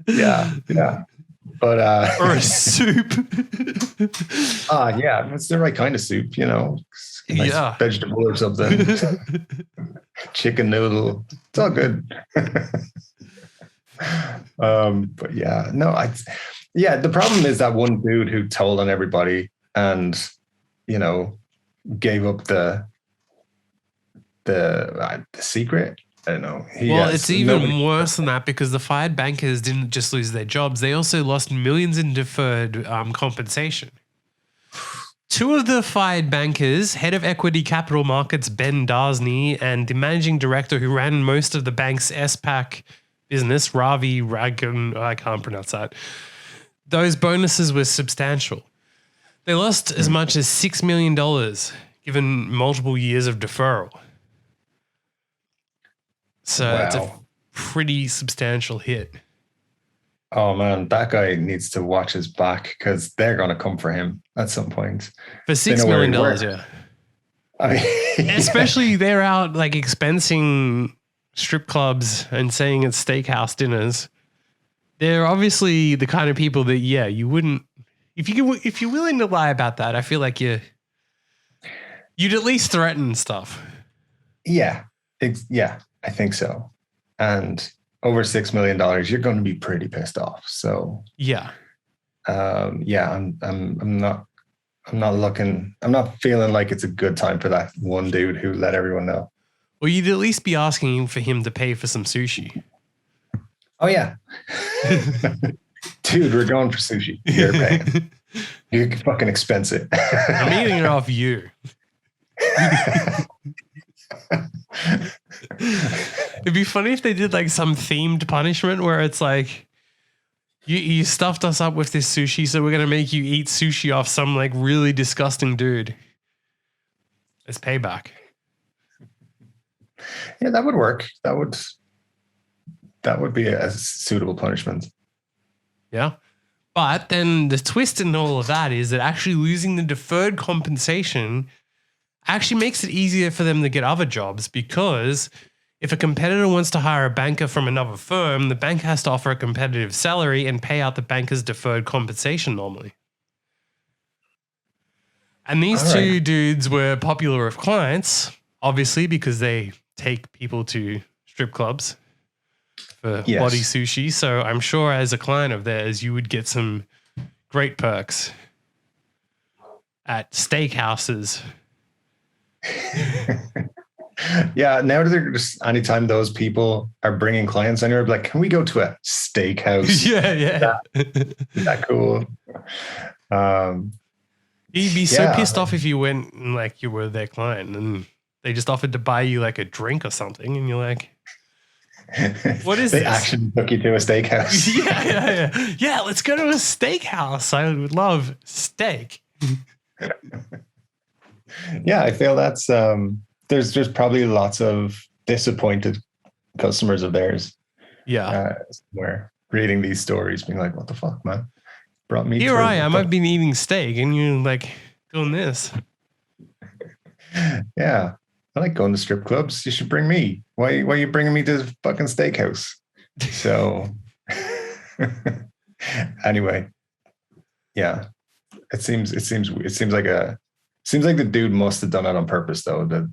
yeah. But or a soup. Yeah, it's the right kind of soup, Nice vegetable or something. Chicken noodle. It's all good. But yeah, no, the problem is that one dude who told on everybody and, gave up the secret. I don't know. It's even worse than that because the fired bankers didn't just lose their jobs. They also lost millions in deferred compensation. 2 of the fired bankers, head of equity capital markets, Ben Darsney, and the managing director who ran most of the bank's SPAC business, Ravi Ragan, I can't pronounce that. Those bonuses were substantial. They lost as much as $6 million, given multiple years of deferral. So It's a pretty substantial hit. Oh man, that guy needs to watch his back because they're going to come for him at some point. For $6 million, yeah. I mean, especially they're out like expensing strip clubs and saying it's steakhouse dinners. They're obviously the kind of people that, you wouldn't. If you're willing to lie about that, I feel like you'd at least threaten stuff. Yeah. I think so. And over $6 million, you're going to be pretty pissed off. So yeah. I'm not feeling like it's a good time for that one dude who let everyone know. Well, you'd at least be asking for him to pay for some sushi. Oh yeah. Dude, we're going for sushi. You're paying. You can fucking expense it. I'm eating it off you. It'd be funny if they did like some themed punishment where it's like you stuffed us up with this sushi, so we're gonna make you eat sushi off some like really disgusting dude. It's payback. Yeah, that would work. That would be a suitable punishment. Yeah. But then the twist in all of that is that actually losing the deferred compensation actually makes it easier for them to get other jobs, because if a competitor wants to hire a banker from another firm, the bank has to offer a competitive salary and pay out the banker's deferred compensation normally. And these two dudes were popular with clients, obviously, because they take people to strip clubs for body sushi. So I'm sure as a client of theirs, you would get some great perks at steakhouses. Yeah, now they're just anytime those people are bringing clients anywhere, like, can we go to a steakhouse? Yeah. Is that cool? You'd be so pissed off if you went and like you were their client and they just offered to buy you like a drink or something, and you're like, what is they this? actually took you to a steakhouse. Yeah, let's go to a steakhouse. I would love steak. Yeah, I feel that's there's probably lots of disappointed customers of theirs. Yeah. Where reading these stories being like, what the fuck, man? Brought me here I am. I've been eating steak and you're like doing this. Yeah. I like going to strip clubs. You should bring me. Why are you bringing me to the fucking steakhouse? So anyway, yeah. It seems like the dude must have done it on purpose though,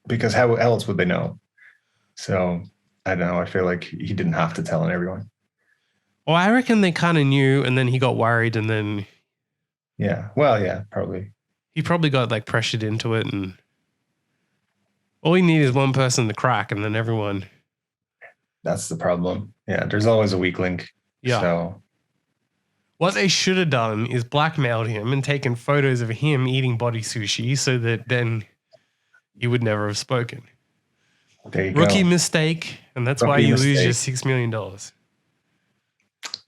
because how else would they know? So I don't know. I feel like he didn't have to tell everyone. Well, I reckon they kind of knew, and then he got worried, and then probably he probably got like pressured into it, and all you need is one person to crack, and then everyone. That's the problem. Yeah, there's always a weak link. Yeah. So what they should have done is blackmailed him and taken photos of him eating body sushi, so that then he would never have spoken. There you Rookie go. mistake, and that's why you lose your $6 million.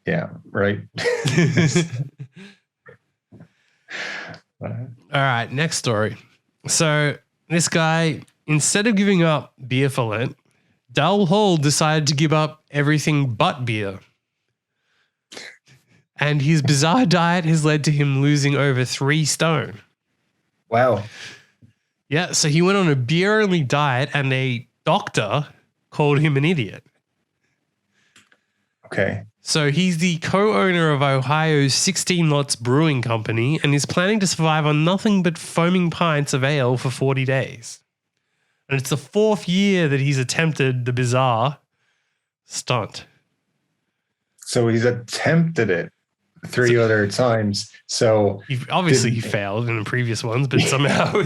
Yeah, right. All right, next story. So this guy, instead of giving up beer for Lent, Dal Hall decided to give up everything but beer. And his bizarre diet has led to him losing over 3 stone. Wow. Yeah, so he went on a beer-only diet and a doctor called him an idiot. Okay. So he's the co-owner of Ohio's 16 Lots Brewing Company and is planning to survive on nothing but foaming pints of ale for 40 days. And it's the 4th year that he's attempted the bizarre stunt. So he's attempted it 3 other times. So He failed in the previous ones, but somehow...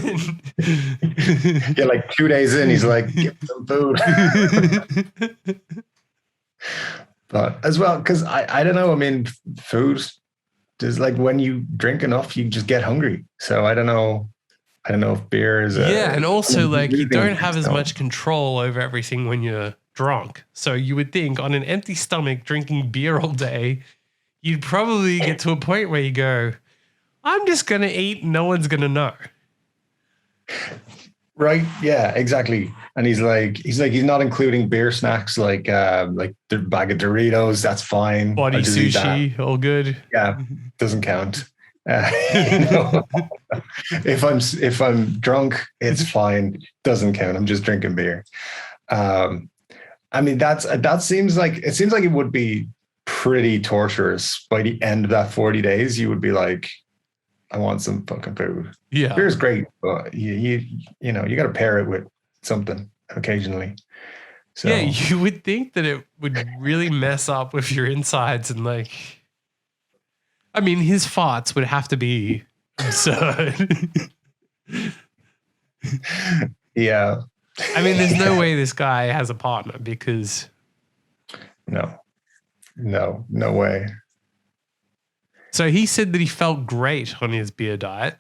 yeah, like 2 days in, he's like, get some food. But as well, because I don't know, I mean, food is like when you drink enough, you just get hungry. So I don't know if beer is and also like you don't have as much control over everything when you're drunk. So you would think on an empty stomach drinking beer all day, you'd probably get to a point where you go, I'm just going to eat, no one's going to know. Right. Yeah, exactly. And he's not including beer snacks like the bag of Doritos. That's fine. Body sushi, all good. Yeah, doesn't count. If I'm drunk, it's fine. Doesn't count. I'm just drinking beer. I mean, that seems like it would be pretty torturous. By the end of that 40 days, you would be like, I want some fucking food. Yeah. Beer's great, but you got to pair it with something occasionally. So yeah, you would think that it would really mess up with your insides and like, I mean, his farts would have to be absurd. Yeah. I mean, there's no way this guy has a partner because. No way. So he said that he felt great on his beer diet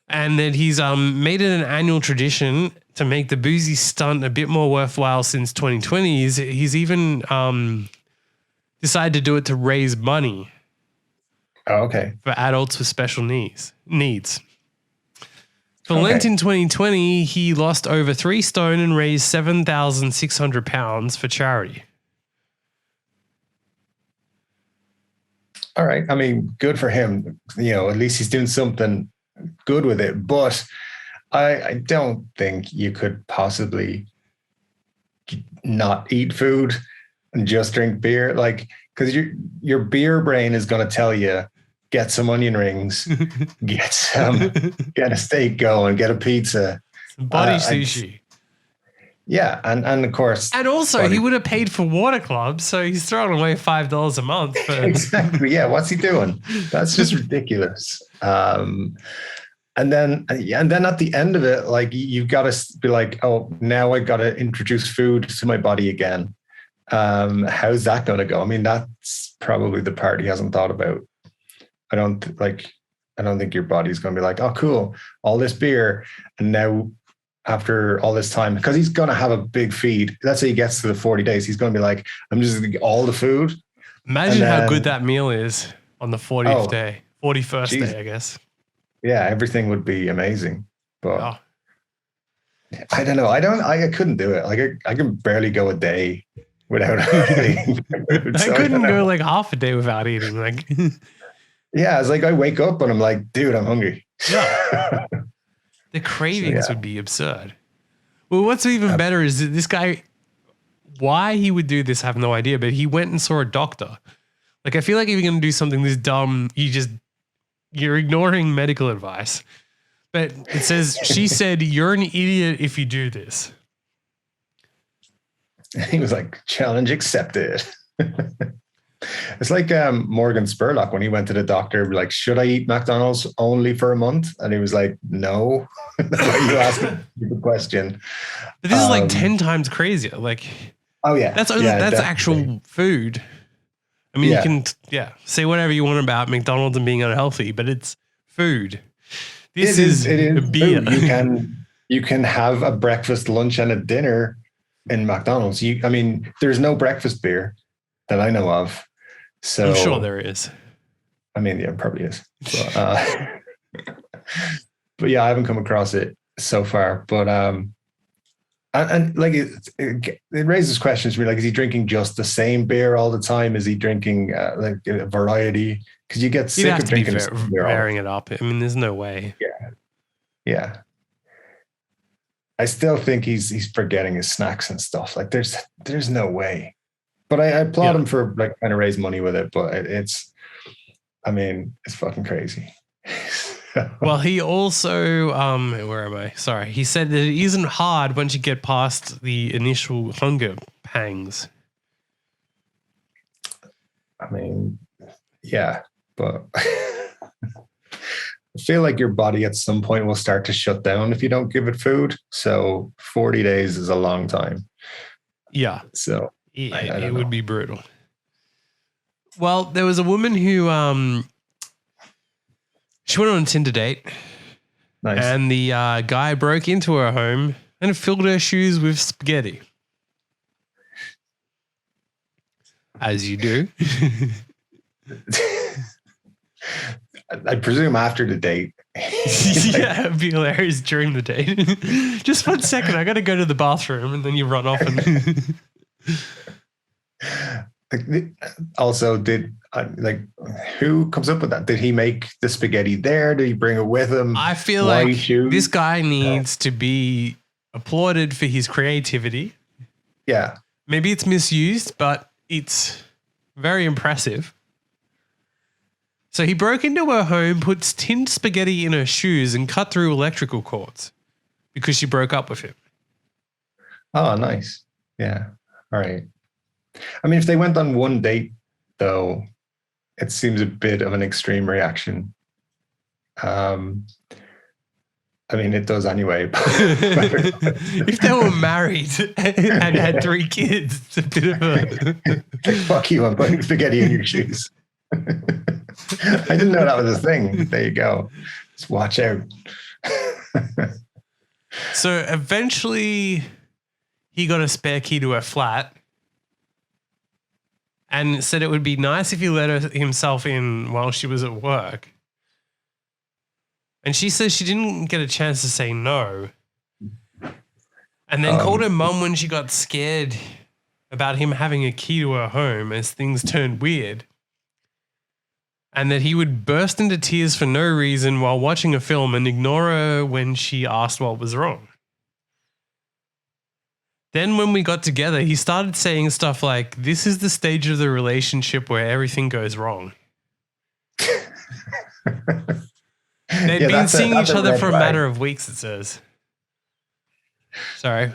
and that he's made it an annual tradition to make the boozy stunt a bit more worthwhile since 2020. He's even decided to do it to raise money. Oh, okay. For adults with special needs. For Lent in 2020, he lost over 3 stone and raised £7,600 for charity. All right. I mean, good for him. At least he's doing something good with it. But I don't think you could possibly not eat food and just drink beer. Like, because your beer brain is going to tell you, get some onion rings, get a steak going, get a pizza. Body sushi. Yeah, and of course. And also, he would have paid for water clubs, so he's throwing away $5 a month. Exactly, yeah. What's he doing? That's just ridiculous. And And then at the end of it, like you've got to be like, oh, now I got to introduce food to my body again. How's that going to go? I mean, that's probably the part he hasn't thought about. I don't think your body's going to be like, oh, cool, all this beer. And now after all this time, because he's going to have a big feed. Let's say he gets to the 40 days. He's going to be like, I'm just going to get all the food. Imagine how good that meal is on the 40th day, 41st day, I guess. Yeah, everything would be amazing. But I don't know. I couldn't do it. Like I can barely go a day without eating food. I couldn't go like half a day without eating. Like, yeah, it's like I wake up and I'm like, dude, I'm hungry. Yeah. The cravings would be absurd. Well, what's even better is that this guy, why he would do this, I have no idea, but he went and saw a doctor. Like, I feel like if you're going to do something this dumb, you're ignoring medical advice. But it says, she said, you're an idiot if you do this. He was like, challenge accepted. It's like Morgan Spurlock when he went to the doctor, like, should I eat McDonald's only for a month? And he was like, no. You asked the question. But this is like 10 times crazier. Like, oh yeah, that's actual food. I mean, you can say whatever you want about McDonald's and being unhealthy, but it's food. It is beer. You can have a breakfast, lunch, and a dinner in McDonald's. There's no breakfast beer that I know of. So I'm sure there is. I mean, yeah, probably is. But, but yeah, I haven't come across it so far. But and like it raises questions for me. Like, is he drinking just the same beer all the time? Is he drinking like a variety? Because you get sick of drinking varying it up. I mean, there's no way. Yeah. I still think he's forgetting his snacks and stuff. Like, there's no way. But I applaud him for like trying to raise money with it. But it's fucking crazy. Well, he also, where am I? Sorry. He said that it isn't hard once you get past the initial hunger pangs. I mean, yeah, but I feel like your body at some point will start to shut down if you don't give it food. So 40 days is a long time. Yeah. So it would be brutal. Well, there was a woman who, she went on a Tinder date. Nice. And the guy broke into her home and filled her shoes with spaghetti. As you do. I presume after the date. Yeah, it'd be hilarious during the date. Just 1 second, I got to go to the bathroom, and then you run off. And also, who comes up with that? Did he make the spaghetti there? Did he bring it with him? I feel like this guy needs to be applauded for his creativity. Yeah. Maybe it's misused, but it's very impressive. So he broke into her home, puts tinned spaghetti in her shoes, and cut through electrical cords because she broke up with him. Oh, nice. Yeah. All right. I mean, if they went on one date, though, it seems a bit of an extreme reaction. I mean, it does anyway. If they were married and had 3 kids, it's a bit of a... Fuck you, I'm putting spaghetti in your shoes. I didn't know that was a thing. There you go. Just watch out. So eventually he got a spare key to her flat and said it would be nice if he let himself in while she was at work. And she says she didn't get a chance to say no. And then called her mum when she got scared about him having a key to her home as things turned weird. And that he would burst into tears for no reason while watching a film and ignore her when she asked what was wrong. Then when we got together, he started saying stuff like, this is the stage of the relationship where everything goes wrong. They'd been seeing each other for a matter of weeks, it says. Sorry.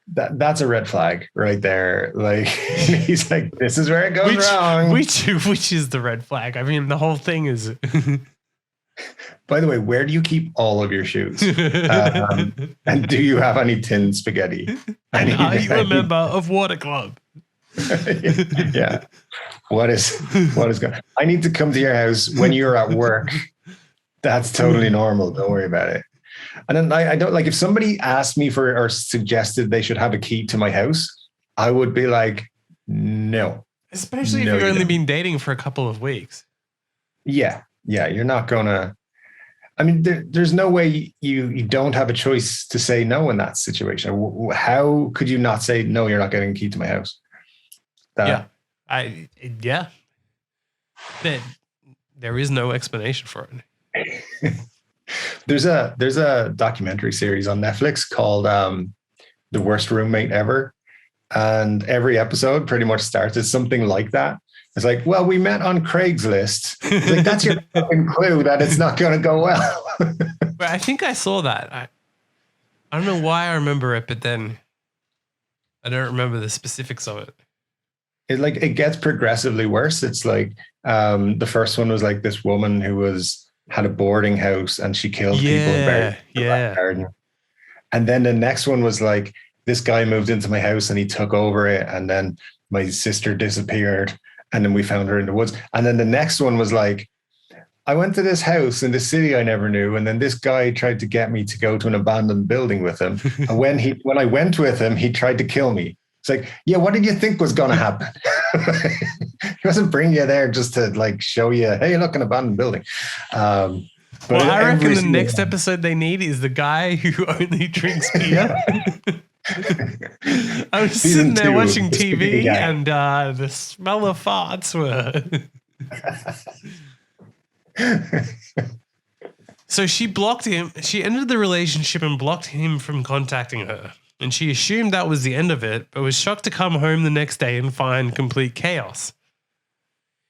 That's a red flag right there. Like, he's like, this is where it goes wrong. Which is the red flag? I mean, the whole thing is... By the way, where do you keep all of your shoes? And do you have any tin spaghetti? And are you a member of Water Club? Yeah. What is going? I need to come to your house when you're at work. That's totally normal. Don't worry about it. And then I don't like if somebody asked me for or suggested they should have a key to my house, I would be like, no. Especially if you've only been dating for a couple of weeks. Yeah. Yeah. You're not gonna. I mean, there's no way you don't have a choice to say no in that situation. How could you not say no? You're not getting a key to my house. Yeah. There is no explanation for it. There's a documentary series on Netflix called The Worst Roommate Ever. And every episode pretty much starts as something like that. It's like, well, we met on Craigslist. It's like, that's your fucking clue that it's not going to go well. But I think I saw that. I don't know why I remember it, but then I don't remember the specifics of it. It gets progressively worse. It's like the first one was like this woman who had a boarding house and she killed people and buried them in the garden. And then the next one was like, this guy moved into my house and he took over it. And then my sister disappeared. And then we found her in the woods. And then the next one was like, I went to this house in the city I never knew. And then this guy tried to get me to go to an abandoned building with him. And when I went with him, he tried to kill me. It's like, yeah, what did you think was going to happen? He wasn't bringing you there just to like show you, hey, look, an abandoned building. But well, I reckon the next episode they need is the guy who only drinks beer. I was sitting there watching TV and the smell of farts were. So she blocked him. She ended the relationship and blocked him from contacting her. And she assumed that was the end of it, but was shocked to come home the next day and find complete chaos.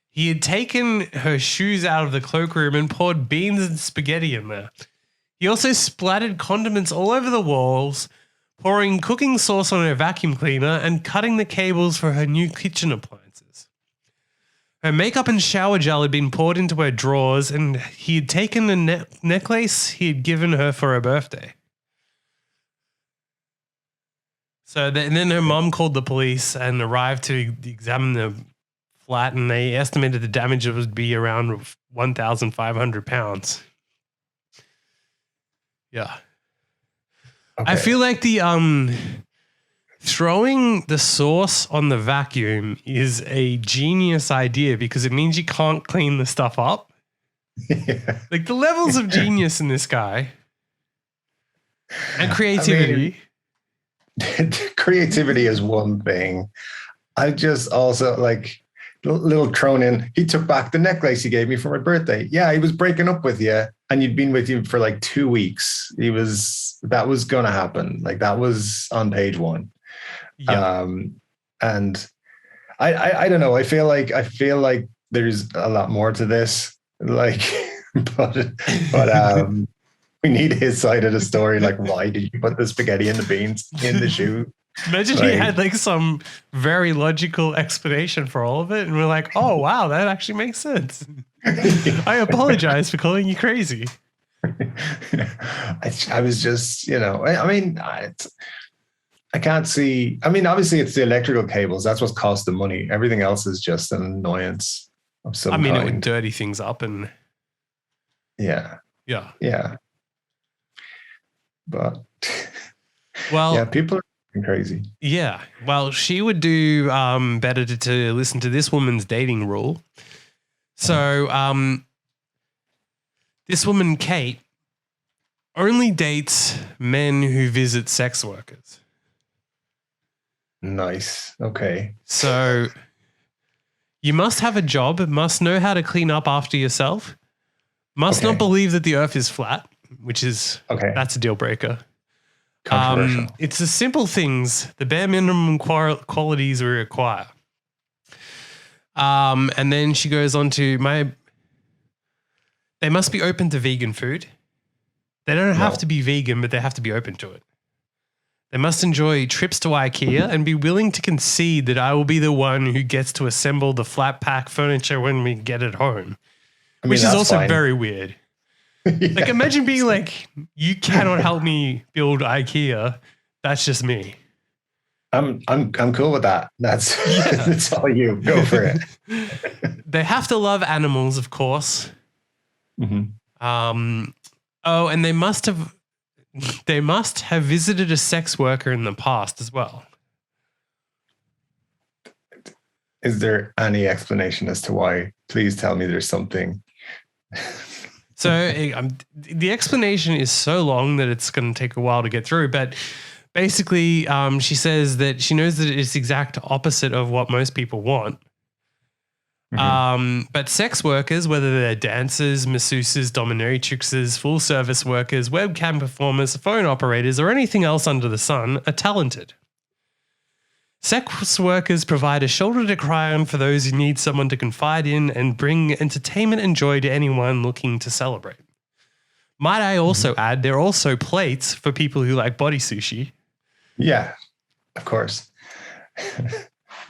He had taken her shoes out of the cloakroom and poured beans and spaghetti in there. He also splattered condiments all over the walls, pouring cooking sauce on her vacuum cleaner and cutting the cables for her new kitchen appliances. Her makeup and shower gel had been poured into her drawers, and he had taken a necklace he had given her for her birthday. So then her mom called the police and arrived to examine the flat, and they estimated the damage would be around 1,500 pounds. Yeah. Okay. I feel like the throwing the sauce on the vacuum is a genius idea because it means you can't clean the stuff up. Yeah. Like the levels of genius in this guy and creativity. I mean, creativity is one thing. I just also like little thrown in. He took back the necklace he gave me for my birthday. Yeah, he was breaking up with you. And you'd been with you for like 2 weeks. That was going to happen. Like that was on page one. Yeah. And I don't know. I feel like there's a lot more to this. Like, but we need his side of the story. Like, why did you put the spaghetti and the beans in the shoe? Imagine he had like some very logical explanation for all of it. And we're like, oh, wow, that actually makes sense. I apologize for calling you crazy. I was just, I mean, I can't see. I mean, obviously it's the electrical cables. That's what cost the money. Everything else is just an annoyance of some kind. It would dirty things up and. Yeah. Yeah. Yeah. But. Well. Yeah, people are crazy. Yeah. Well, she would do better to listen to this woman's dating rule. So, this woman, Kate, only dates men who visit sex workers. Nice. Okay. So, you must have a job, must know how to clean up after yourself, must not believe that the earth is flat, which is, that's a deal breaker. Controversial. It's the simple things, the bare minimum qualities we require. And then she goes on to they must be open to vegan food. They don't have to be vegan, but they have to be open to it. They must enjoy trips to IKEA and be willing to concede that I will be the one who gets to assemble the flat pack furniture when we get it home, which is also very weird. Like, imagine being like, you cannot help me build IKEA. That's just me. I'm cool with that. That's that's all you. Go for it. They have to love animals, of course. Mm-hmm. Oh, and they must have visited a sex worker in the past as well. Is there any explanation as to why? Please tell me there's something. So the explanation is so long that it's going to take a while to get through. But basically, she says that she knows that it's the exact opposite of what most people want. But sex workers, whether they're dancers, masseuses, dominatrixes, full service workers, webcam performers, phone operators, or anything else under the sun, are talented. Sex workers provide a shoulder to cry on for those who need someone to confide in and bring entertainment and joy to anyone looking to celebrate. Might I also add, they're also plates for people who like body sushi. Yeah, of course.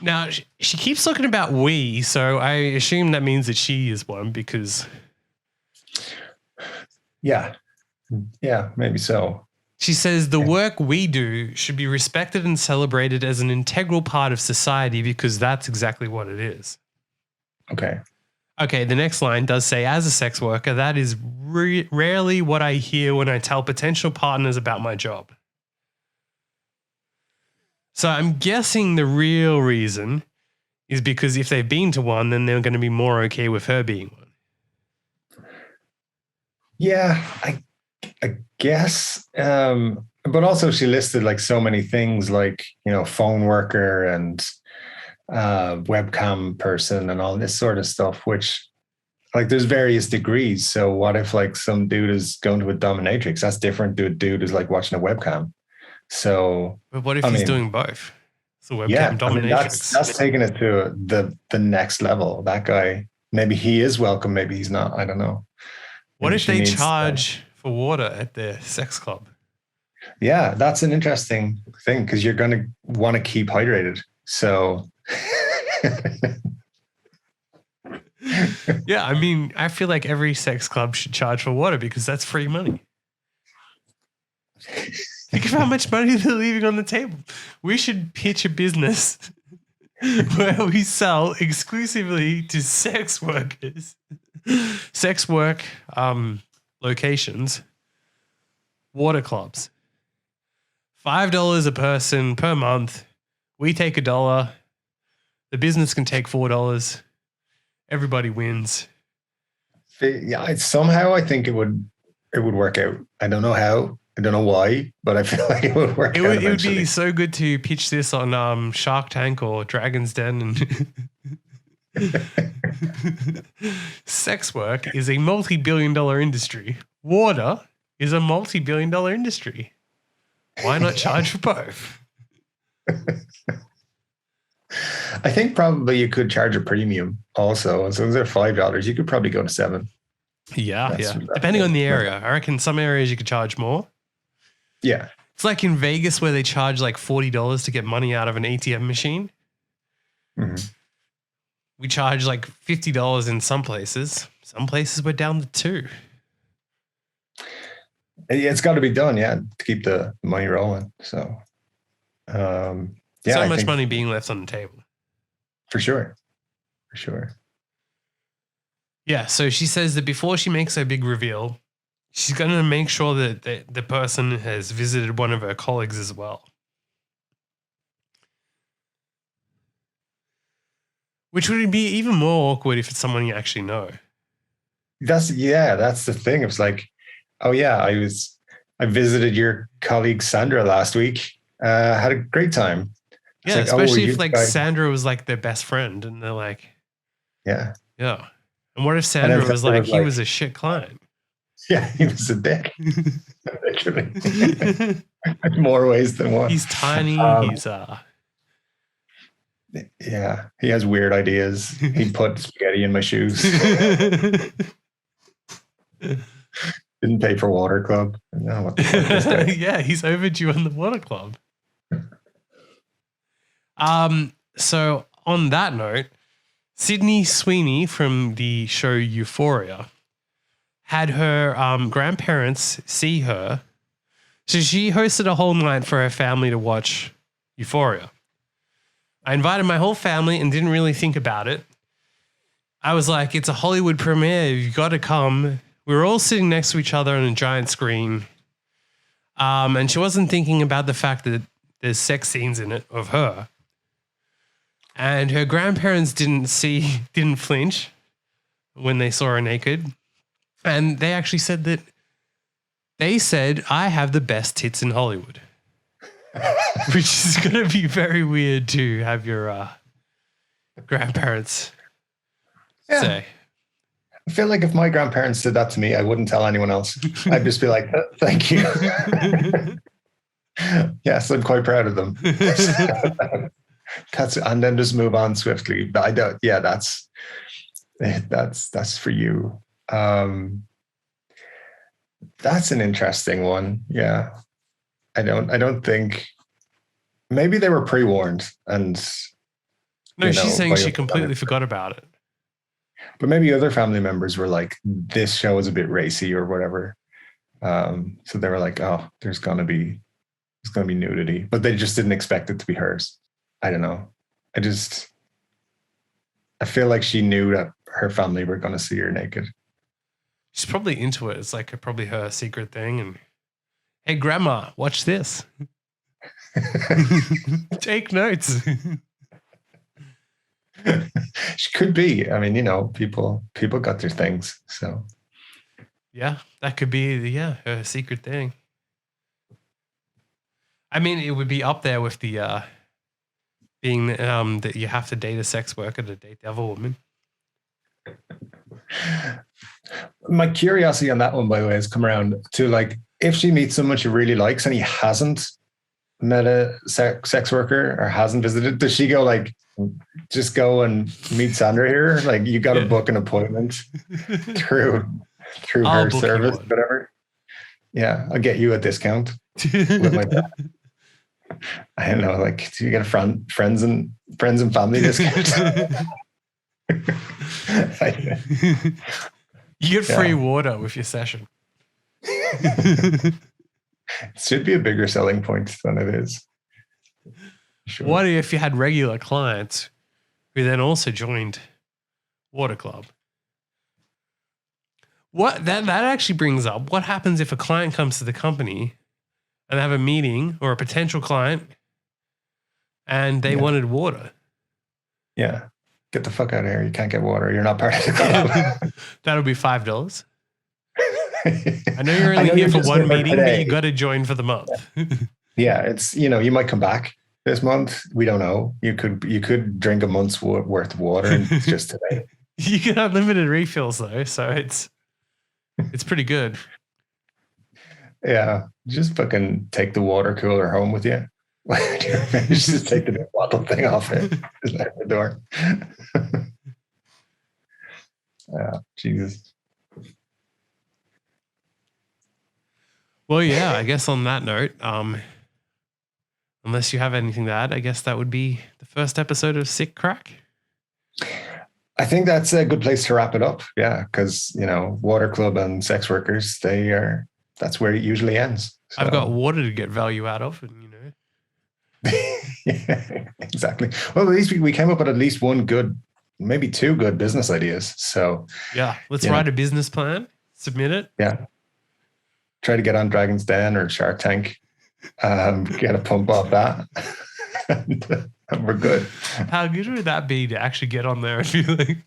Now, she keeps talking about we, so I assume that means that she is one because... Yeah, maybe so. She says the work we do should be respected and celebrated as an integral part of society because that's exactly what it is. Okay. Okay, the next line does say, as a sex worker, that is rarely what I hear when I tell potential partners about my job. So I'm guessing the real reason is because if they've been to one, then they're going to be more okay with her being one. Yeah, I guess. But also she listed like so many things like, phone worker and webcam person and all this sort of stuff, which like there's various degrees. So what if like some dude is going to a dominatrix? That's different to a dude who's like watching a webcam. So, but what if he's doing both? So webcam dominatrix. That's taking it to the next level. That guy, maybe he is welcome, maybe he's not. I don't know. What if they charge for water at their sex club? Yeah, that's an interesting thing because you're going to want to keep hydrated. So, yeah, I mean, I feel like every sex club should charge for water because that's free money. Think of how much money they're leaving on the table. We should pitch a business where we sell exclusively to sex workers, sex work locations, water clubs. $5 a person per month. We take $1. The business can take $4. Everybody wins. Yeah, somehow I think it would work out. I don't know how. I don't know why, but I feel like it would work out. It would be so good to pitch this on Shark Tank or Dragon's Den. And sex work is a multi-billion-dollar industry. Water is a multi-billion-dollar industry. Why not charge for both? I think probably you could charge a premium also. As long as they're $5, you could probably go to $7. Yeah. Depending on the area. I reckon some areas you could charge more. Yeah. It's like in Vegas where they charge like $40 to get money out of an ATM machine. Mm-hmm. We charge like $50 in some places. Some places we're down to $2. It's got to be done, to keep the money rolling. So, so much money being left on the table. For sure. Yeah, so she says that before she makes her big reveal, she's going to make sure that the person has visited one of her colleagues as well. Which would be even more awkward if it's someone you actually know. That's the thing. It's like, oh yeah, I visited your colleague Sandra last week. Had a great time. Yeah, like, especially if Sandra was like their best friend and they're like, yeah. And what if Sandra was like, he was a shit client? Yeah, he was a dick. Literally. In more ways than one. He's tiny. Yeah, he has weird ideas. He put spaghetti in my shoes. Didn't pay for water club. No, what the fuck is that? Yeah, he's overdue on the water club. So on that note, Sydney Sweeney from the show Euphoria had her grandparents see her. So she hosted a whole night for her family to watch Euphoria. I invited my whole family and didn't really think about it. I was like, it's a Hollywood premiere. You've got to come. We were all sitting next to each other on a giant screen. And she wasn't thinking about the fact that there's sex scenes in it of her. And her grandparents didn't flinch when they saw her naked. And they actually said, I have the best tits in Hollywood. Which is going to be very weird to have your grandparents say. I feel like if my grandparents did that to me, I wouldn't tell anyone else. I'd just be like, thank you. Yes, I'm quite proud of them. And then just move on swiftly. But I don't, yeah, that's for you. That's an interesting one. Yeah. I don't think, maybe they were pre-warned and. No, she's saying she completely forgot about it. But maybe other family members were like, this show is a bit racy or whatever. So they were like, oh, there's going to be nudity, but they just didn't expect it to be hers. I don't know. I feel like she knew that her family were going to see her naked. She's probably into it. It's like probably her secret thing. And hey, grandma, watch this. Take notes. She could be. I mean, people got their things. So yeah, that could be her secret thing. I mean, it would be up there with the being that you have to date a sex worker to date the other woman. My curiosity on that one, by the way, has come around to like, if she meets someone she really likes and he hasn't met a sex worker or hasn't visited, does she go like, just go and meet Sandra here? Like, you got to book an appointment through her service, whatever. Yeah, I'll get you a discount with my dad. I don't know, like, do you get a friends and family discount? You get free water with your session. It should be a bigger selling point than it is. Sure. What if you had regular clients who then also joined Water Club? What that actually brings up, what happens if a client comes to the company and they have a meeting, or a potential client, and they wanted water? Yeah. Get the fuck out of here. You can't get water. You're not part of the club. That'll be $5. I know you're only here for one meeting, but you got to join for the month. Yeah, it's, you might come back this month. We don't know. You could drink a month's worth of water and it's just today. You get unlimited refills though, so it's pretty good. Yeah, just fucking take the water cooler home with you. Just take the big bottle thing off it. Just out the door. Jesus. Well, yeah, I guess on that note, unless you have anything to add, I guess that would be the first episode of SickCraic. I think that's a good place to wrap it up. Yeah, because, Water Club and sex workers, that's where it usually ends. So. I've got water to get value out of, and Yeah, exactly. Well, at least we came up with at least one good, maybe two good business ideas. So yeah, let's write a business plan, submit it. Yeah. Try to get on Dragon's Den or Shark Tank. Get a pump off that. and we're good. How good would that be to actually get on there and be like,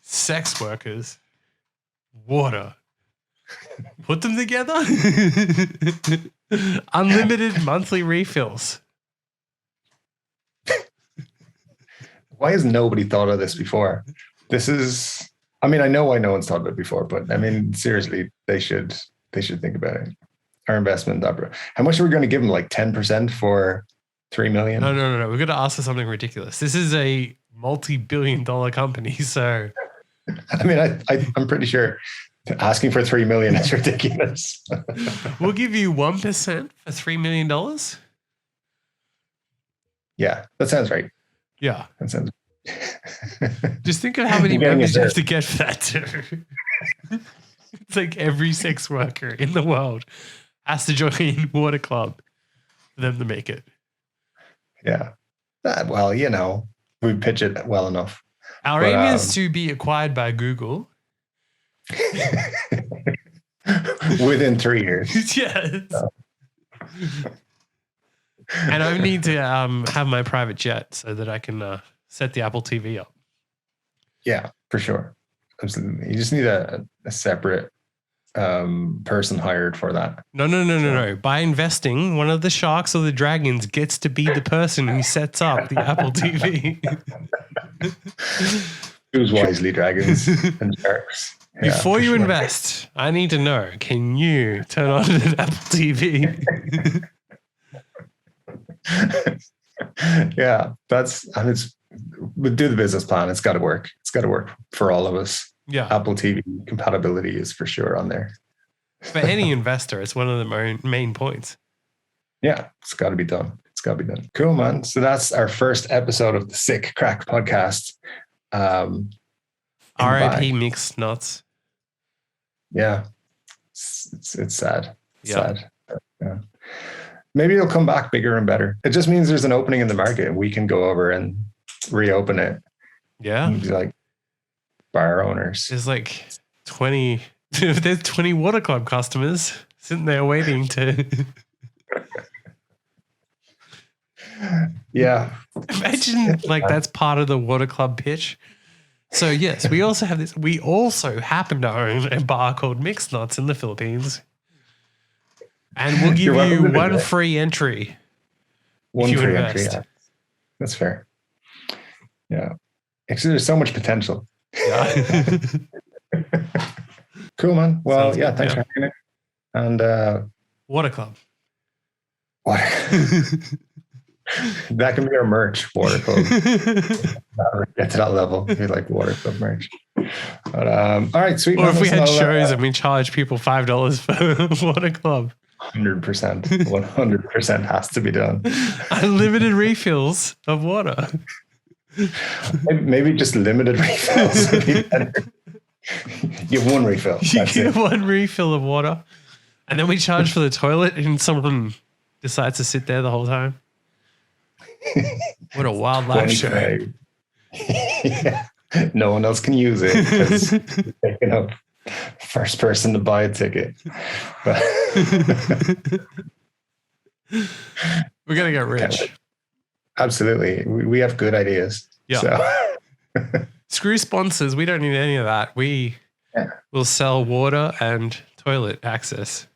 sex workers, water, put them together? Unlimited monthly refills. Why has nobody thought of this before? I know no one's thought of it before, but I mean, seriously, they should think about it. Our investment, how much are we going to give them? Like 10% for $3 million? No. We're going to ask for something ridiculous. This is a multi-billion-dollar company, so. I mean, I'm pretty sure asking for $3 million is ridiculous. We'll give you 1% for $3 million. Yeah, that sounds right. Yeah. That sounds. Just think of how many You're getting members it you have to get for that too. It's like every sex worker in the world has to join Water Club for them to make it. Yeah. Well, we pitch it well enough. Our aim is to be acquired by Google. Within 3 years. Yes. So. And I need to have my private jet so that I can set the Apple TV up. Yeah, for sure. Absolutely. You just need a separate person hired for that. No. By investing, one of the sharks or the dragons gets to be the person who sets up the Apple TV. Choose wisely, dragons and sharks. Yeah, before you invest, I need to know, can you turn on an Apple TV? Yeah, we do the business plan. It's got to work. It's got to work for all of us. Yeah. Apple TV compatibility is for sure on there. For any investor, it's one of the main points. Yeah, it's got to be done. It's got to be done. Cool, man. So that's our first episode of the SickCraic podcast. R.I.P. Mixed Nuts. Yeah, it's sad. It's sad. Yeah. Maybe it'll come back bigger and better. It just means there's an opening in the market and we can go over and reopen it. Yeah. And be like bar owners. There's like 20, there's 20 Water Club customers sitting there waiting to. Yeah. Imagine that's part of the Water Club pitch. So yes, we also have this. We also happen to own a bar called Mixed Nuts in the Philippines. And we'll give you one free entry. One free entry. Yeah. That's fair. Yeah. Actually, there's so much potential. Yeah. Cool, man. Well, thanks for having it. And Water Club. That can be our merch, Water Club. Get to that level. We like Water Club merch. But all right, sweet. Or if we had shows and we charge people $5 for Water Club. 100%. 100% has to be done. Unlimited refills of water. Maybe just limited refills. You have one refill. You get one refill of water. And then we charge for the toilet and someone decides to sit there the whole time. What a wild live show. Yeah. No one else can use it because you're taking up first person to buy a ticket. We're going to get rich. Absolutely. We have good ideas. Yeah. So. Screw sponsors. We don't need any of that. We will sell water and toilet access.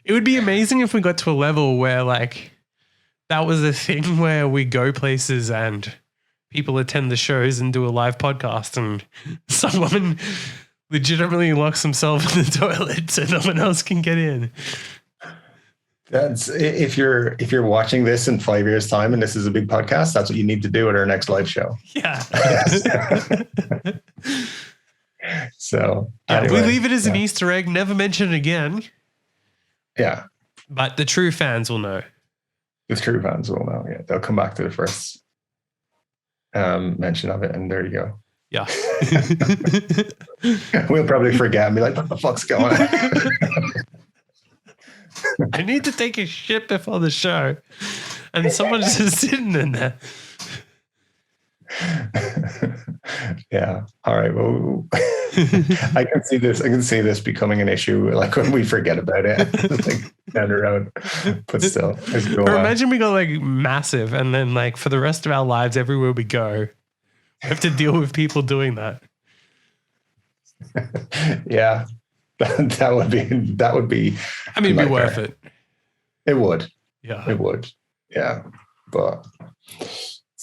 It would be amazing if we got to a level where that was a thing where we go places and people attend the shows and do a live podcast and someone legitimately locks themselves in the toilet so no one else can get in. That's if you're watching this in 5 years' time and this is a big podcast, that's what you need to do at our next live show. Yeah. So anyway, we leave it as an Easter egg, never mention it again. Yeah. But the true fans will know. The true fans will know. Yeah. They'll come back to the first mention of it, and there you go. Yeah. We'll probably forget and be like, what the fuck's going on? I need to take a shit before the show. And someone's just sitting in there. Yeah. All right. Well, I can see this becoming an issue when we forget about it down the road. But still, or imagine we go massive and then for the rest of our lives, everywhere we go, we have to deal with people doing that. Yeah. That would be. I mean, it'd be worth it. It would. Yeah. It would. Yeah. But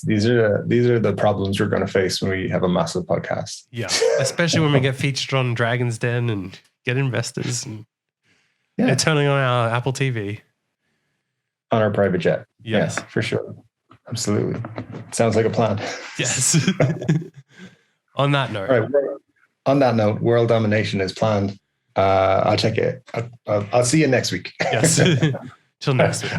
these are the problems we're going to face when we have a massive podcast. Yeah. Especially when we get featured on Dragon's Den and get investors and they're turning on our Apple TV. On our private jet. Yes. Yeah, for sure. Absolutely. Sounds like a plan. Yes. On that note. All right. On that note, world domination is planned. I'll check it. I'll see you next week. Yes. Till next week.